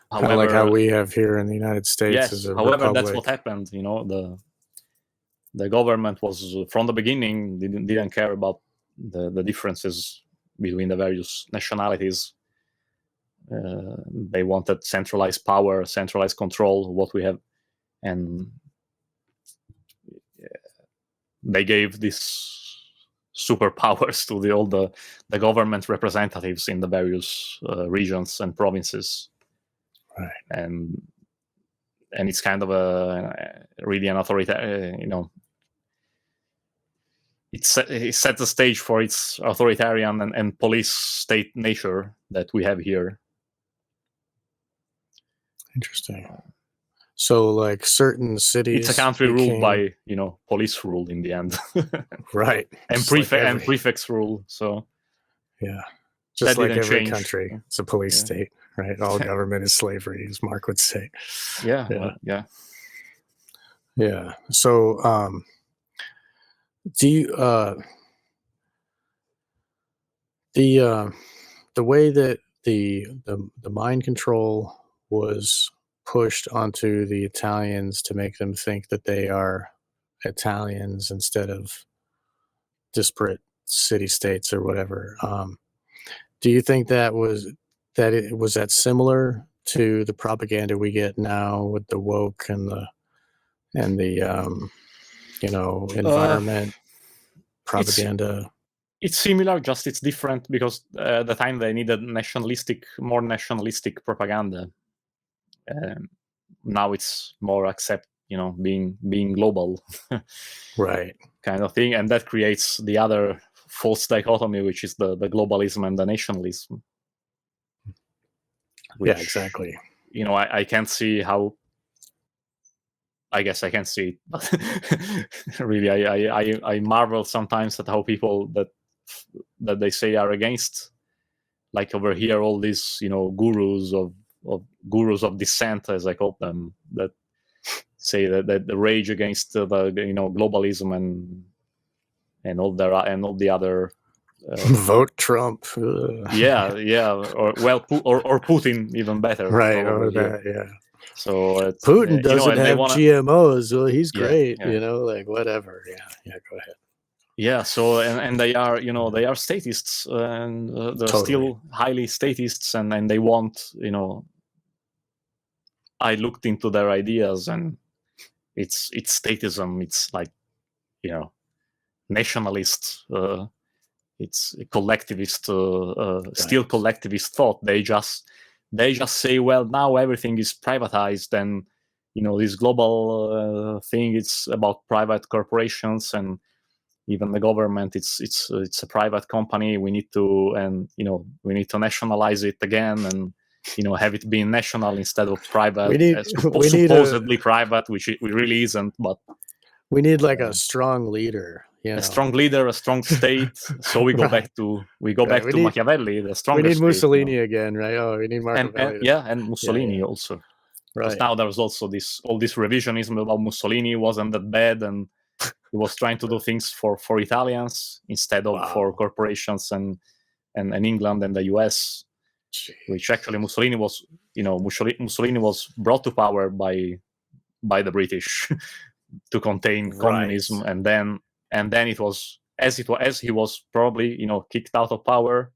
However, kind of like how we have here in the United States. Yes, as a however, republic. that's what happened. The government was from the beginning didn't care about the differences between the various nationalities. They wanted centralized power, centralized control of what we have, and they gave these superpowers to all the government representatives in the various regions and provinces. Right. And it's kind of really an authoritarian, it set the stage for its authoritarian and police state nature that we have here. Interesting. So, like certain cities, it's a country ruled by police rule in the end, right? And prefects rule. So yeah, just like every change. Country, it's a police state, right? All government is slavery, as Mark would say. Yeah. So, do you the way that the mind control was pushed onto the Italians to make them think that they are Italians instead of disparate city-states or whatever, do you think that was that similar to the propaganda we get now with the woke and the environment propaganda? It's similar, just it's different, because at the time they needed more nationalistic propaganda. Now it's more being global, right, kind of thing, and that creates the other false dichotomy, which is the globalism and the nationalism. Which, yeah, exactly. I can't see how. I guess I can see it, but really, I marvel sometimes at how people that they say are against, like over here, all these gurus of dissent, as I call them, that say that the rage against the globalism and all the other vote Trump. yeah, or Putin, even better, right? Or that, yeah. So Putin doesn't have GMOs. Well, he's great, like whatever. Yeah. Go ahead. Yeah. So and they are, they are statists, and they're still highly statists, and they want, I looked into their ideas, and it's statism. It's like, nationalist. It's collectivist, still collectivist thought. They just say, well, now everything is privatized, and this global thing, it's about private corporations, and even the government, it's a private company. We need to nationalize it again, and have it being national instead of private. Supposedly private, which it really isn't. But we need like a strong leader. A strong leader, a strong state. So we go back to Machiavelli, the stronger. We need Mussolini again, right? Oh, we need Machiavelli. And Mussolini also. Right. Because now there's also all this revisionism about Mussolini wasn't that bad, and he was trying to do things for Italians instead of for corporations and England and the US. Jeez. Which actually Mussolini was brought to power by the British to contain communism, and then it was as he was probably kicked out of power,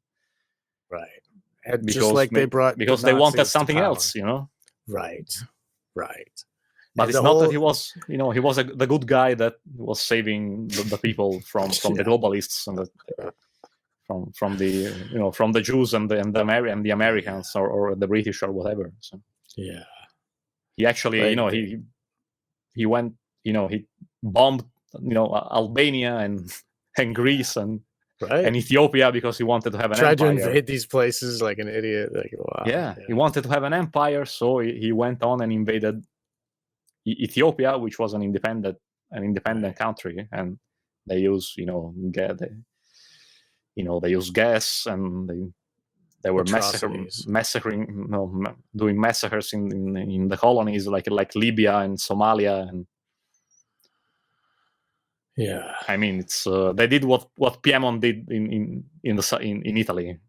right? And because they wanted something else, right. But it's not that he was the good guy that was saving the people from the globalists and from the Jews and the Americans or the British or whatever. So yeah, he actually he went he bombed Albania and Greece and Right. and Ethiopia because he wanted to have an Tried empire. to invade these places like an idiot. Like, wow. Yeah, he wanted to have an empire, so he went on and invaded Ethiopia, which was an independent Right. country, and they use they use gas, and they were Atrocities. doing massacres in the colonies like Libya and Somalia, and Yeah. I mean it's they did what Piedmont did in Italy.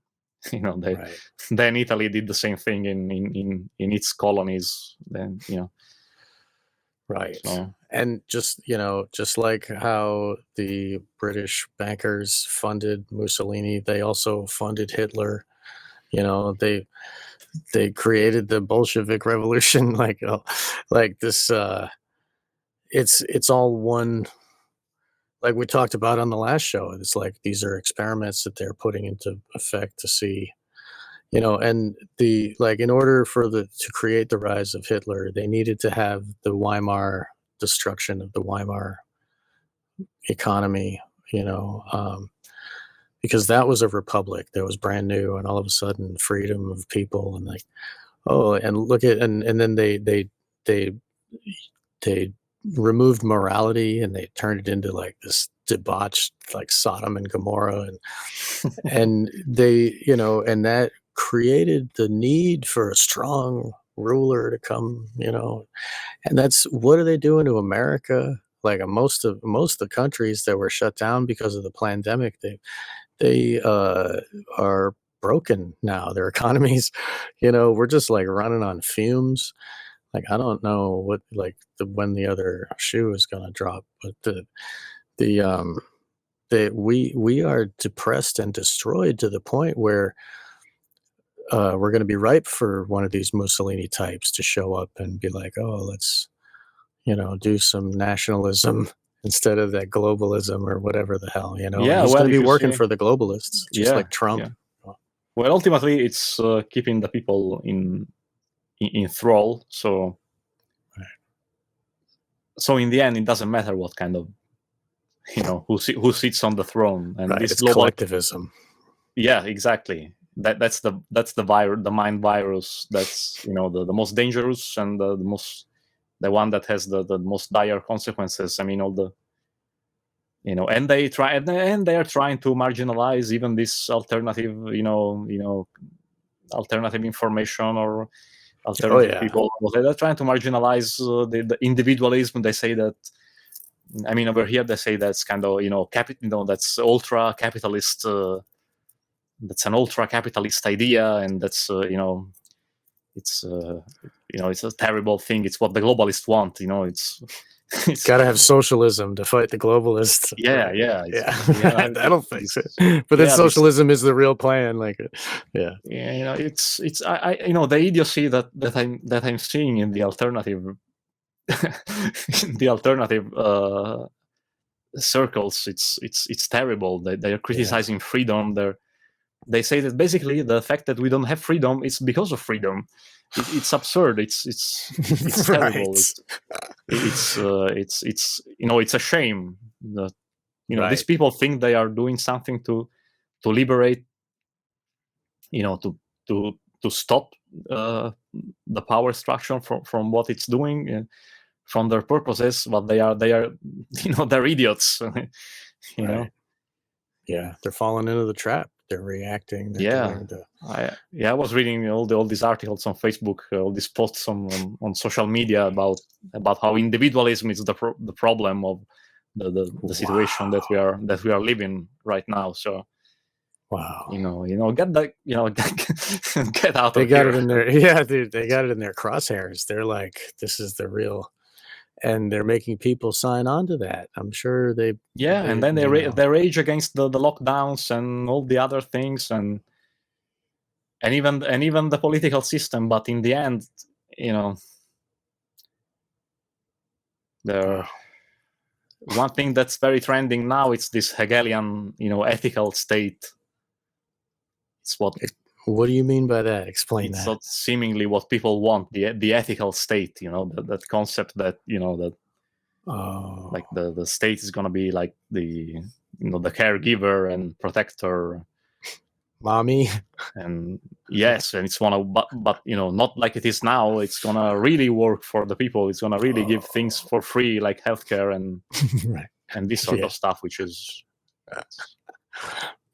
Right. Then Italy did the same thing in its colonies. Then Right. So, And just like how the British bankers funded Mussolini, they also funded Hitler. They created the Bolshevik Revolution. Like this. It's all one. Like we talked about on the last show, it's like these are experiments that they're putting into effect to see. And in order to create the rise of Hitler, they needed to have the Weimar destruction of the Weimar economy, because that was a republic that was brand new, and all of a sudden freedom of people, and and look at, and then they removed morality, and they turned it into like this debauched, like Sodom and Gomorrah, and and that created the need for a strong ruler to come, and that's what are they doing to America? Like most of the countries that were shut down because of the pandemic, they are broken now. Their economies, we're just like running on fumes. Like I don't know when the other shoe is gonna drop, but we are depressed and destroyed to the point where we're going to be ripe for one of these Mussolini types to show up and be like, oh, let's do some nationalism instead of that globalism or whatever the hell. Yeah, he's well, going to if be you working see, for the globalists, just like Trump. yeah. Well, ultimately, it's keeping the people in thrall. So, so in the end, it doesn't matter what kind of who sits on the throne, and Right, this it's global collectivism. Yeah, exactly. That's the virus, the mind virus. That's the most dangerous, and the one that has the most dire consequences. I mean, all the and they are trying to marginalize even this alternative, alternative information or alternative people. They're trying to marginalize the individualism. They say that. I mean, over here they say that's kind of that's ultra capitalist. That's an ultra capitalist idea, and that's it's it's a terrible thing. It's what the globalists want. It's got to have socialism to fight the globalists. Yeah, right? yeah. That'll fix it. But then socialism is the real plan. Yeah, it's the idiocy that I'm seeing in the alternative circles. It's terrible. They are criticizing freedom. They say that basically the fact that we don't have freedom is because of freedom. It's absurd. It's terrible. It's a shame that these people think they are doing something to liberate, to stop the power structure from what it's doing, from their purposes, but they are they're idiots. Right. Yeah, they're falling into the trap. They're reacting. I was reading all these articles on Facebook, all these posts on social media about how individualism is the problem of the situation that we are living right now. So wow, get that, get out they of got here. it in there. Yeah, dude, they got it in their crosshairs. They're like, this is the real. And they're making people sign on to that. I'm sure and then they rage against the lockdowns and all the other things, and even the political system. But in the end, one thing that's very trending now, it's this Hegelian, ethical state. It's what do you mean by that? Explain that. It's seemingly what people want, the ethical state, that concept that, that like the state is going to be like the the caregiver and protector, mommy. and yes, and it's but not like it is now. It's gonna really work for the people. It's gonna really give things for free, like healthcare and Right. and this sort of stuff, which is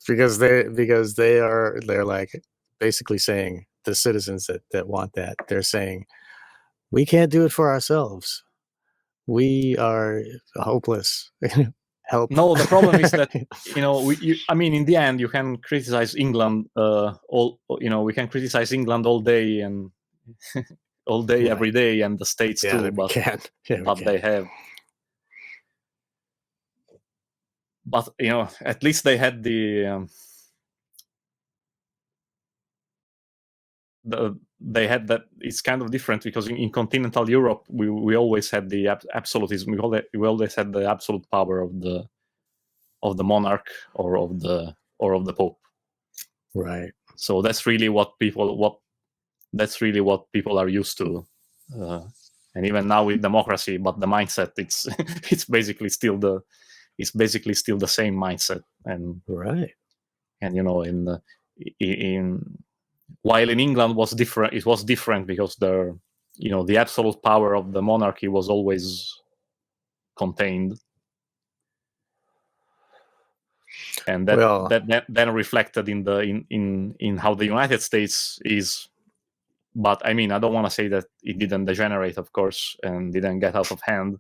because they're like basically saying, the citizens that want that, they're saying, we can't do it for ourselves. We are hopeless. Help. No, the problem is that I mean, in the end, you can criticize England we can criticize England all day and all day, Right. every day, and the States Yeah, too. we can. Yeah, but they have. But at least they had they had that. It's kind of different because in continental Europe we always had the absolutism. We always had the absolute power of the monarch or of the Pope. Right. So that's really what people are used to, and even now with democracy. But the mindset, it's basically still the same mindset. And right. And while in England was different, it was different because the absolute power of the monarchy was always contained, and that then reflected in how the United States is. But I mean, I don't want to say that it didn't degenerate, of course, and didn't get out of hand,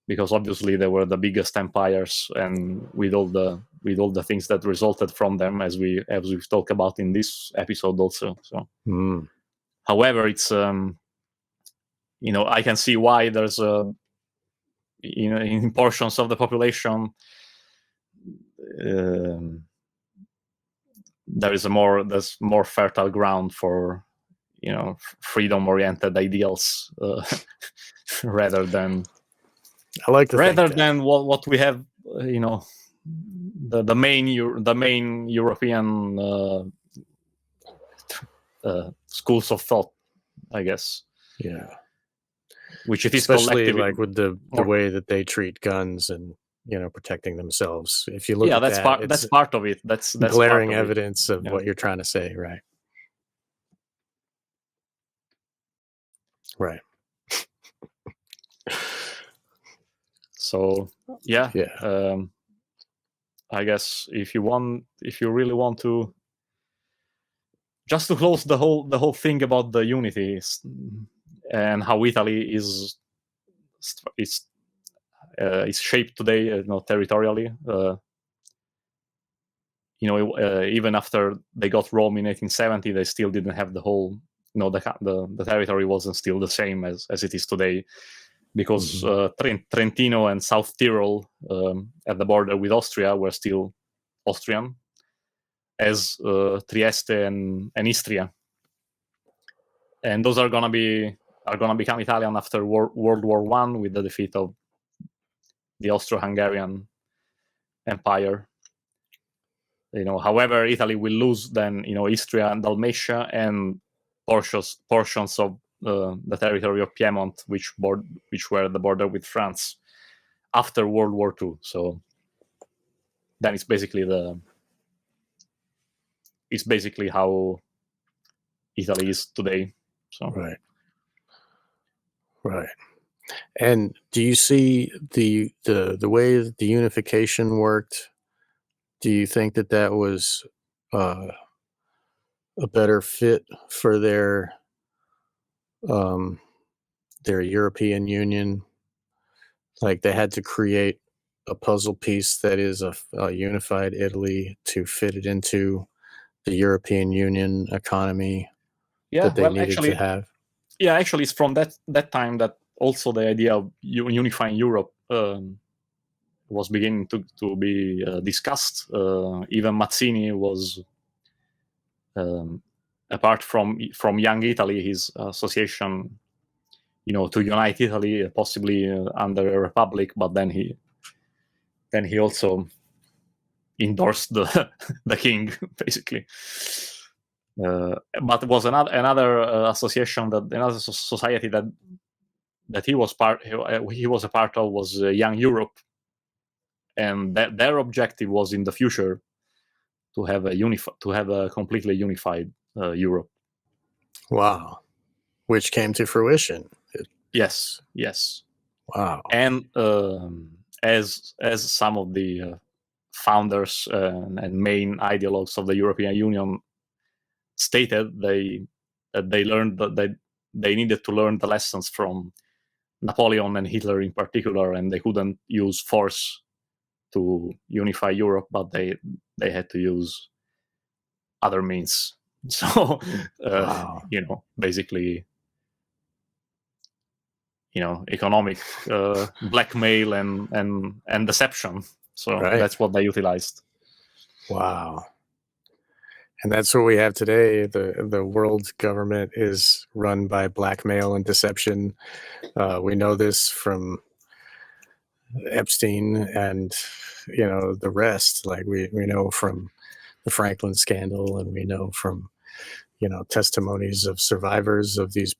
because obviously they were the biggest empires, and with all the things that resulted from them, as we've talked about in this episode also. So, however, it's I can see why there's in portions of the population there's more fertile ground for freedom-oriented ideals rather than what we have. The main European schools of thought, I guess. Yeah. Which it is especially like with the way that they treat guns and protecting themselves. If you look at that's part of it. That's glaring evidence of what you're trying to say, right? Right. So yeah. I guess if you really want to, just to close the whole thing about the unity and how Italy is shaped today, territorially. Even after they got Rome in 1870, they still didn't have the whole. The territory wasn't still the same as it is today, because Trentino and South Tyrol at the border with Austria were still Austrian, as Trieste and Istria, and those are gonna become Italian after World War I with the defeat of the Austro-Hungarian Empire. However, Italy will lose then Istria and Dalmatia and portions of the territory of Piedmont, which were the border with France after World War II. So then it's basically how Italy is today. So right. And do you see the way that the unification worked? Do you think that was a better fit for their European Union? Like they had to create a puzzle piece that is a unified Italy to fit it into the European Union economy that they needed to have? Yeah, actually, it's from that time that also the idea of unifying Europe was beginning to be discussed. Even Mazzini was, apart from Young Italy, his association, to unite Italy, possibly under a republic. But then he also endorsed the king, basically. But it was another association, another society that he was a part of was Young Europe, and that their objective was in the future to have a completely unified Europe. Wow. Which came to fruition. Yes. Wow. And as some of the founders and main ideologues of the European Union stated, they learned that they needed to learn the lessons from Napoleon and Hitler in particular, and they couldn't use force to unify Europe, but they had to use other means. So Wow. basically, economic blackmail and deception. So Right. that's what they utilized. Wow. And that's what we have today. The world government is run by blackmail and deception. We know this from Epstein and the rest. Like we know from the Franklin scandal, and we know from testimonies of survivors of these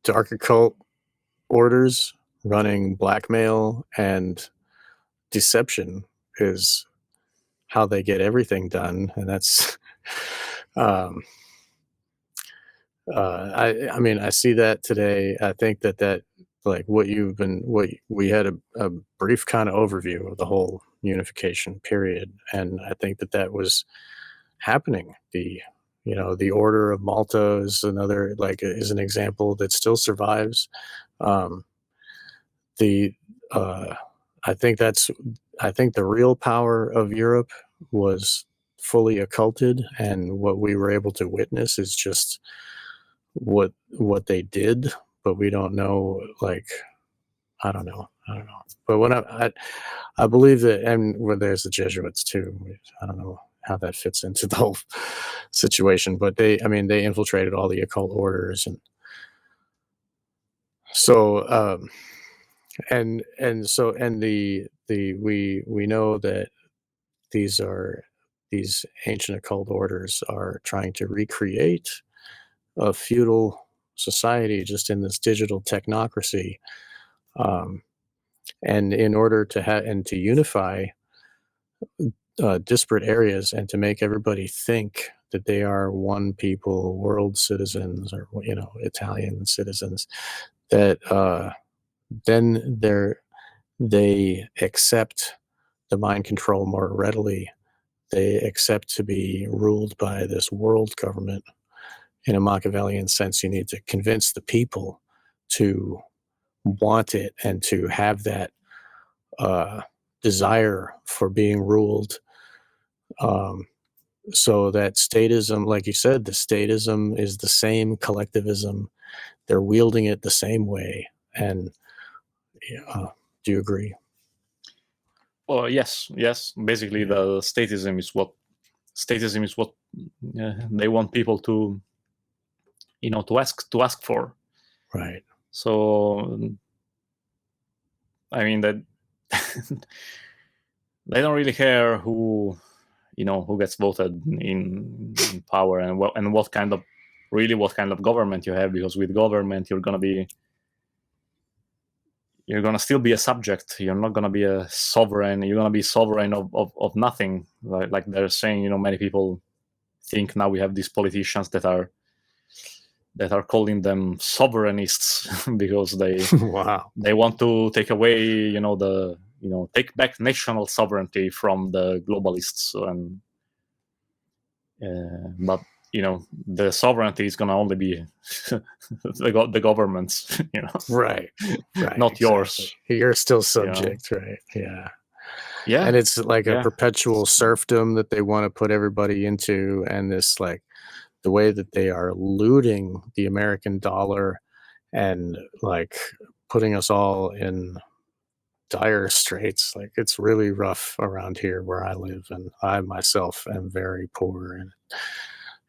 dark occult orders running blackmail and deception is how they get everything done. And that's I mean, I see that today. I think that like what we had a brief kind of overview of the whole unification period, and I think that was happening. The Order of Malta is another, is an example that still survives. The I think the real power of Europe was fully occulted, and what we were able to witness is just what they did, but we don't know. I don't know. But when I believe that, and where there's the Jesuits too. I don't know how that fits into the whole situation, but they infiltrated all the occult orders, and so we know that these ancient occult orders are trying to recreate a feudal society just in this digital technocracy, and in order to unify disparate areas and to make everybody think that they are one people, world citizens, or Italian citizens, that then they accept the mind control more readily. They accept to be ruled by this world government. In a Machiavellian sense, you need to convince the people to want it and to have that desire for being ruled. So that statism, like you said, the statism is the same collectivism. They're wielding it the same way. And do you agree? Well, yes. Basically, the statism is what they want people to ask for. Right. So I mean that they don't really care who gets voted in power and what kind of government you have, because with government you're gonna still be a subject. You're not gonna be a sovereign. You're gonna be sovereign of nothing. Like they're saying, many people think now we have these politicians that are calling them sovereignists because they Wow. they want to take away take back national sovereignty from the globalists, and but the sovereignty is going to only be the government's, Right. not Exactly. yours. You're still subject, right? Yeah. Yeah. And it's like a perpetual serfdom that they want to put everybody into, and this the way that they are looting the American dollar and putting us all in dire straits. It's really rough around here where I live, and I myself am very poor, and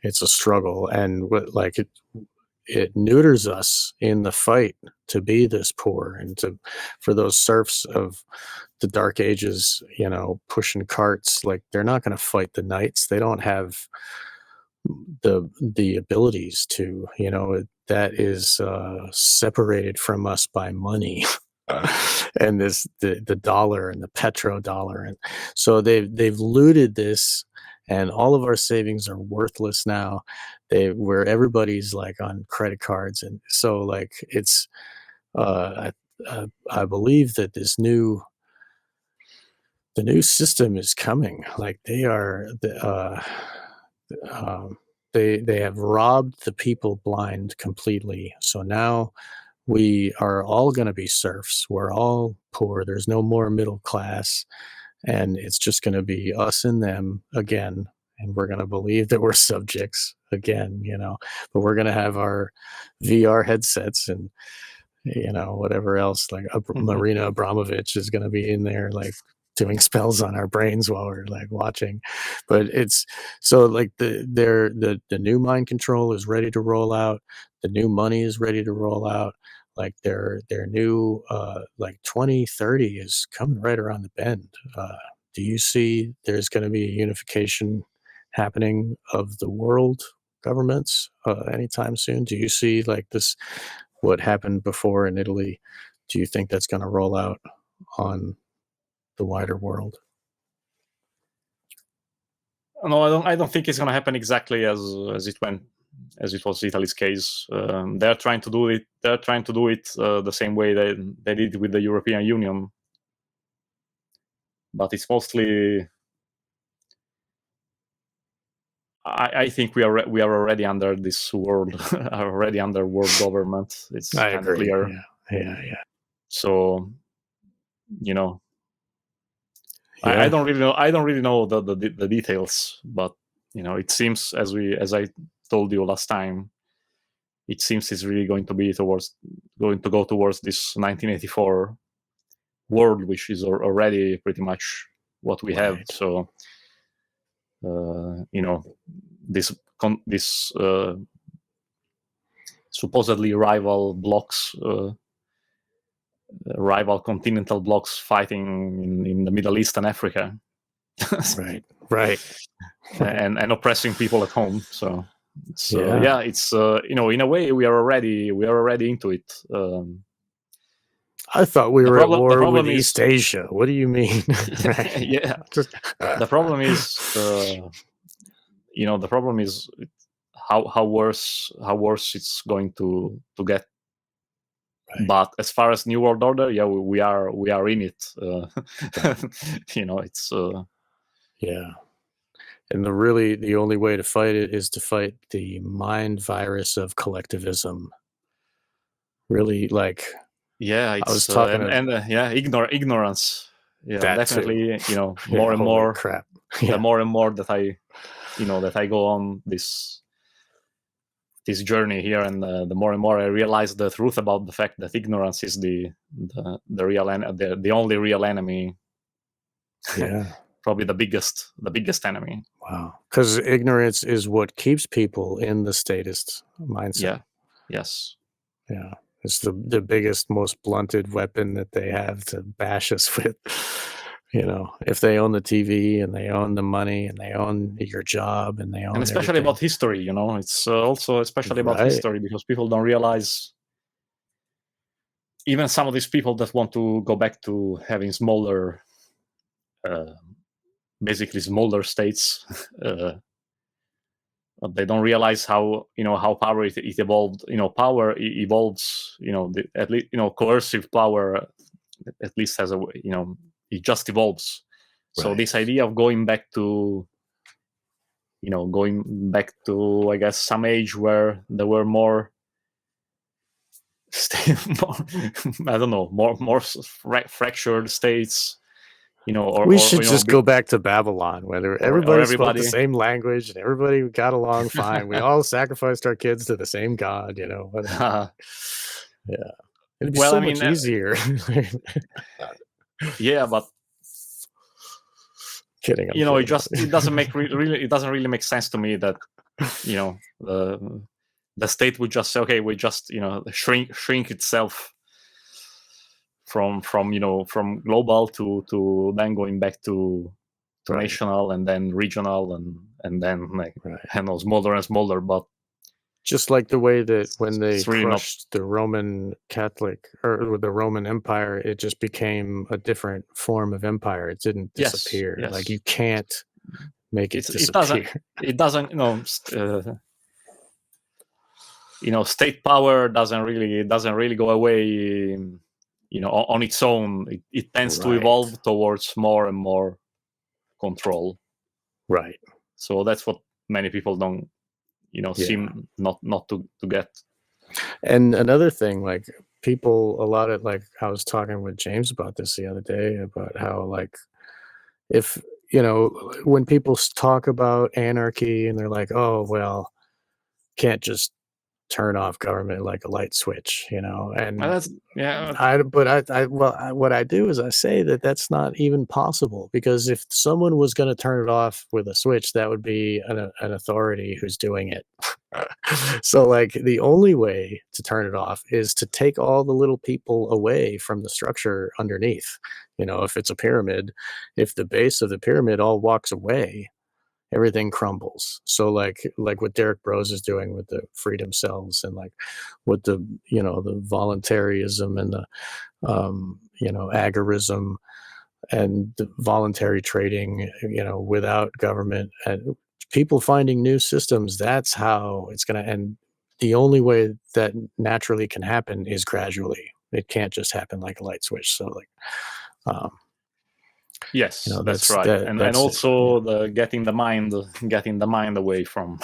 it's a struggle. And it neuters us in the fight to be this poor, and for those serfs of the dark ages, pushing carts. They're not going to fight the knights. They don't have the abilities to, that is separated from us by money. And the dollar and the petrodollar, and so they've looted this, and all of our savings are worthless now. Where everybody's like on credit cards, and so like it's I believe that the new system is coming. Like they have robbed the people blind completely. So now we are all going to be serfs. We're all poor. There's no more middle class. And it's just going to be us and them again. And we're going to believe that we're subjects again, but we're going to have our VR headsets and, whatever else, like Marina Abramovich is going to be in there, like doing spells on our brains while we're like watching. But it's so like the new mind control is ready to roll out. The new money is ready to roll out. Like their new like 2030 is coming right around the bend. Do you see there's going to be a unification happening of the world governments anytime soon? Do you see like this, what happened before in Italy? Do you think that's going to roll out on the wider world? No, I don't think it's going to happen exactly as it was Italy's case. They're trying to do it. They're trying to do it the same way they did with the European Union, but it's mostly. I think we are already under this world, already under world government. It's kind of clear. Yeah. So, I don't really know the details, but it seems as I told you last time, it seems it's really going to go towards this 1984 world, which is already pretty much what we have. So, this supposedly rival blocks. Rival continental blocks fighting in the Middle East and Africa, right, and oppressing people at home. So yeah, it's in a way we are already into it. I thought we were at war with East Asia. What do you mean? Yeah, the problem is the problem is how worse it's going to get. Right. But as far as New World Order, yeah, we are in it. It's and the only way to fight it is to fight the mind virus of collectivism. Really, like I was talking ignorance. Yeah, definitely. More and more crap. The more and more that I go on this journey here, and the more and more I realize the truth about the fact that ignorance is the real the only real enemy. Yeah, probably the biggest enemy. Wow, because ignorance is what keeps people in the statist mindset. Yeah. Yes. Yeah, it's the biggest, most blunted weapon that they have to bash us with. If they own the TV and they own the money and they own your job and they own, and especially about history, it's also especially about history, because people don't realize, even some of these people that want to go back to having smaller, basically smaller states, they don't realize how power it evolved. Power evolves. At least coercive power at least has a it just evolves. So this idea of going back to I guess some age where there were more I don't know, more fractured states. We should just go back to Babylon, where everybody spoke the same language and everybody got along fine. We all sacrificed our kids to the same god, Yeah, it'd be so much easier. Yeah, but kidding. It doesn't really make sense to me that the state would just say, okay, we just shrink itself from global to then going back to national and then regional and then smaller and smaller. But Just like the way that when they It's really not. crushed the Roman Catholic or the Roman Empire, it just became a different form of empire. It didn't Yes, disappear. Like, you yes. can't make it It doesn't. disappear. It doesn't. State power doesn't really go away. On its own. It tends to Right. evolve towards more and more control. Right. So that's what many people don't, Yeah. seem not to get. And another thing, like, people, a lot of, like, I was talking with James about this the other day, about how, like, if, when people talk about anarchy and they're like, oh, well, can't just turn off government like a light switch, Well, and that's yeah. what I do is I say that that's not even possible, because if someone was going to turn it off with a switch, that would be an authority who's doing it. So, like, the only way to turn it off is to take all the little people away from the structure underneath. If it's a pyramid, if the base of the pyramid all walks away, everything crumbles. So, like what Derek Bros is doing with the freedom cells, and like with the the voluntarism and the agorism and the voluntary trading, without government and people finding new systems, that's how it's going to end. The only way that naturally can happen is gradually. It can't just happen like a light switch. So, like, Yes, that's that's right. And that's it. also the getting the mind away from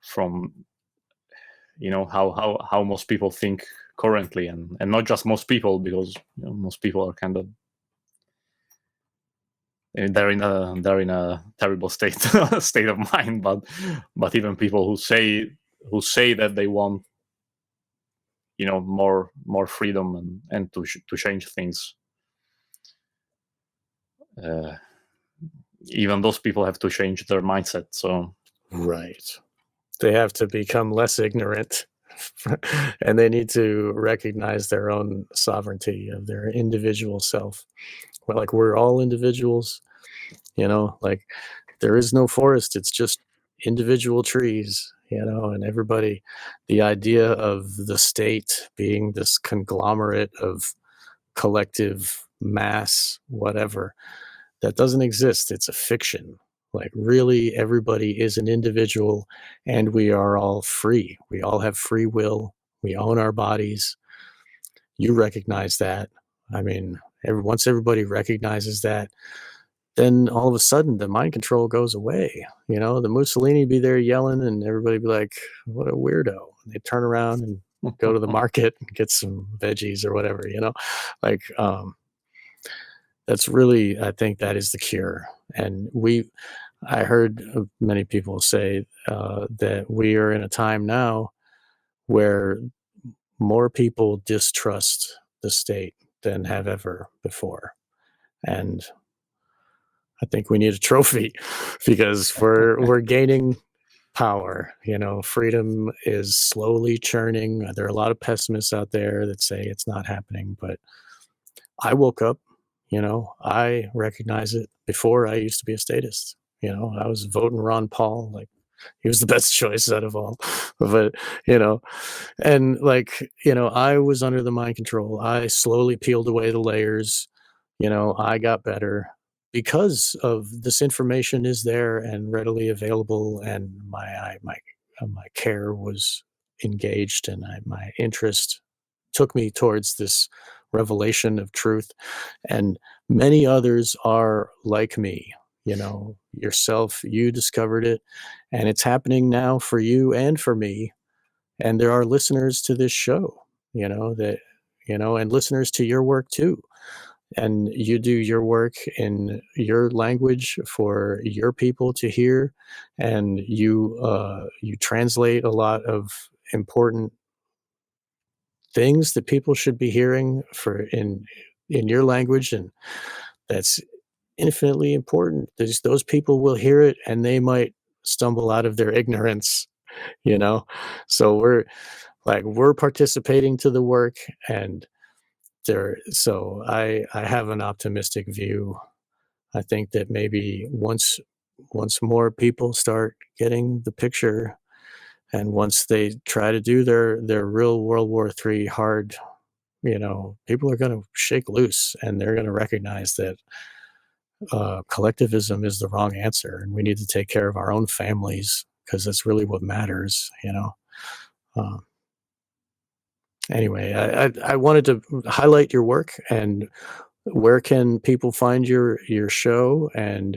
from how most people think currently, and not just most people, because most people are kind of they're in a terrible state of mind, but even people who say that they want more freedom and to change things, even those people have to change their mindset. So Right. They have to become less ignorant, and they need to recognize their own sovereignty of their individual self. Well, like, we're all individuals, like, there is no forest, it's just individual trees, and everybody, the idea of the state being this conglomerate of collective mass, whatever, that doesn't exist. It's a fiction. Like, really, everybody is an individual, and we are all free. We all have free will. We own our bodies. You recognize that. I mean, once everybody recognizes that, then all of a sudden the mind control goes away. The Mussolini be there yelling, and everybody be like, what a weirdo. And they turn around and go to the market and get some veggies or whatever, like, that's really, I think that is the cure. And I heard many people say that we are in a time now where more people distrust the state than have ever before. And I think we need a trophy, because we're gaining power. Freedom is slowly churning. There are a lot of pessimists out there that say it's not happening, but I woke up, I recognize it. Before, I used to be a statist. I was voting Ron Paul, like, he was the best choice out of all. But, and, like, I was under the mind control. I slowly peeled away the layers. I got better because of this information is there and readily available, and my care was engaged, and my interest took me towards this revelation of truth. And many others are like me. Yourself, you discovered it, and it's happening now for you and for me. And there are listeners to this show, that, and listeners to your work too. And you do your work in your language for your people to hear, and you translate a lot of important things that people should be hearing in your language, and that's infinitely important. Those people will hear it, and they might stumble out of their ignorance, so we're participating to the work, and so I have an optimistic view. I think that maybe once more people start getting the picture, And once they try to do their real World War III hard, people are going to shake loose, and they're going to recognize that collectivism is the wrong answer, and we need to take care of our own families, because that's really what matters. Anyway, I wanted to highlight your work. And where can people find your show, and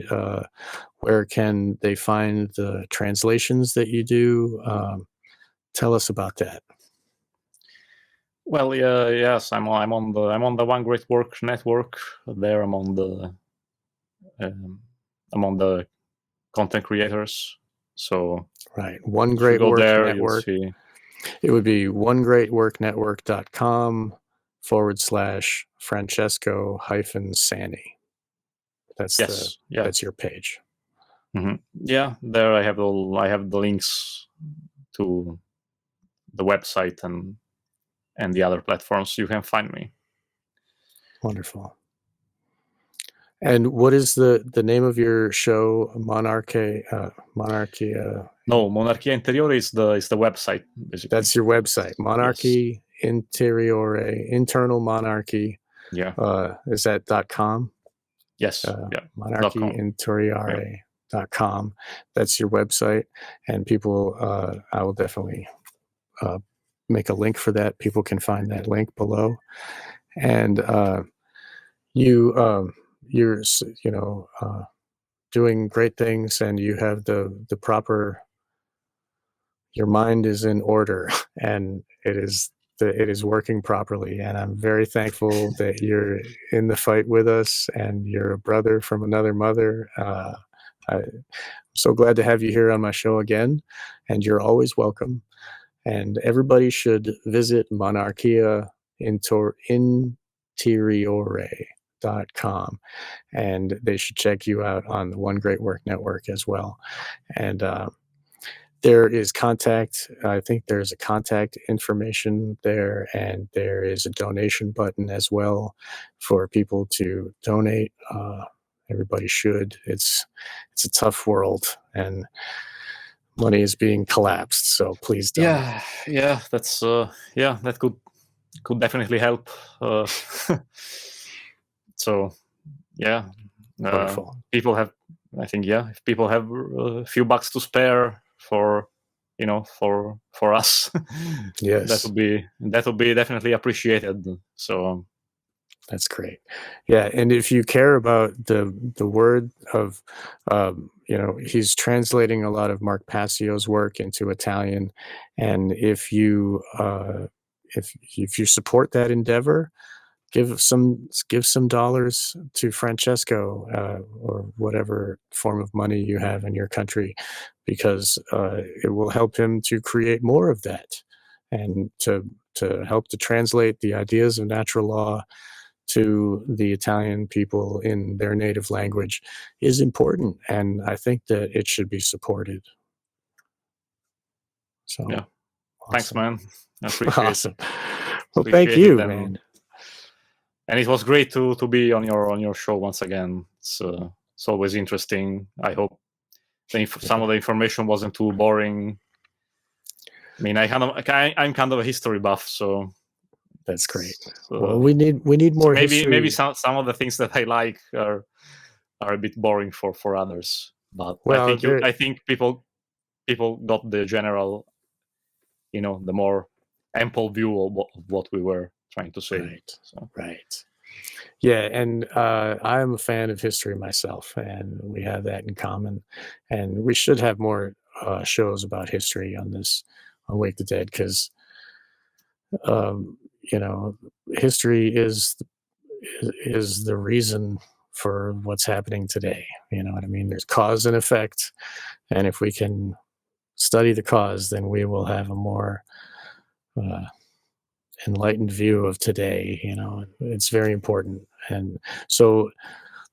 where can they find the translations that you do? Tell us about that. Well, yes, I'm on the One Great Work network. There, I'm on the content creators. So right, One if you Great go Work there, you'll Network. see. It would be onegreatworknetwork.com/Francesco-Sani. That's Yes, that's your page. Yeah, there I have the links to the website and the other platforms you can find me. Wonderful. And what is the name of your show? Monarchia. No, Monarchia Interiore is the website, basically. That's your website. Monarchy Interiore, internal monarchy. Yeah. Is that .com? Yes. Yeah. Monarchyinteriore.com. That's your website. And people, I will definitely make a link for that. People can find that link below. And you're doing great things, and you have the proper, your mind is in order, and it is working properly. And I'm very thankful that you're in the fight with us, and you're a brother from another mother. I'm so glad to have you here on my show again, and you're always welcome. And everybody should visit Monarchia Interiore.com, and they should check you out on the One Great Work Network as well. And there is contact. I think there's a contact information there, and there is a donation button as well for people to donate. Everybody should. It's a tough world, and money is being collapsed. So please donate. Yeah, that's that could definitely help. So yeah, Wonderful. People have, I think, if people have a few bucks to spare for us, yes, that would be definitely appreciated. So that's great. Yeah, and if you care about the word of, he's translating a lot of Mark Passio's work into Italian, and if you support that endeavor, give some dollars to Francesco, or whatever form of money you have in your country, because it will help him to create more of that, and to help to translate the ideas of natural law to the Italian people in their native language is important, and I think that it should be supported. So yeah, awesome. Thanks, man. I appreciate awesome. Well, thank you, man. And it was great to be on your show once again. It's always interesting. I hope some of the information wasn't too boring. I mean, I'm kind of a history buff, so that's great. Well, we need more history. Maybe some of the things that I like are a bit boring for others. But I think people got the general, the more ample view of what we were trying to say. Right. So. Right. Yeah, and I'm a fan of history myself, and we have that in common. And we should have more shows about history on Wake the Dead, because history is the reason for what's happening today. You know what I mean? There's cause and effect, and if we can study the cause, then we will have a more enlightened view of today. It's very important. And so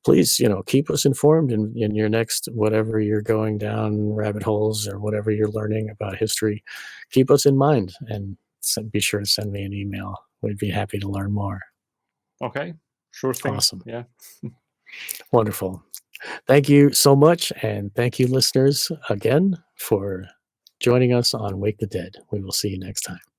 please, keep us informed in your next, whatever you're going down rabbit holes or whatever you're learning about history. Keep us in mind, and be sure to send me an email. We'd be happy to learn more. Okay, sure thing. Awesome. Yeah. Wonderful. Thank you so much. And thank you, listeners, again, for joining us on Wake the Dead. We will see you next time.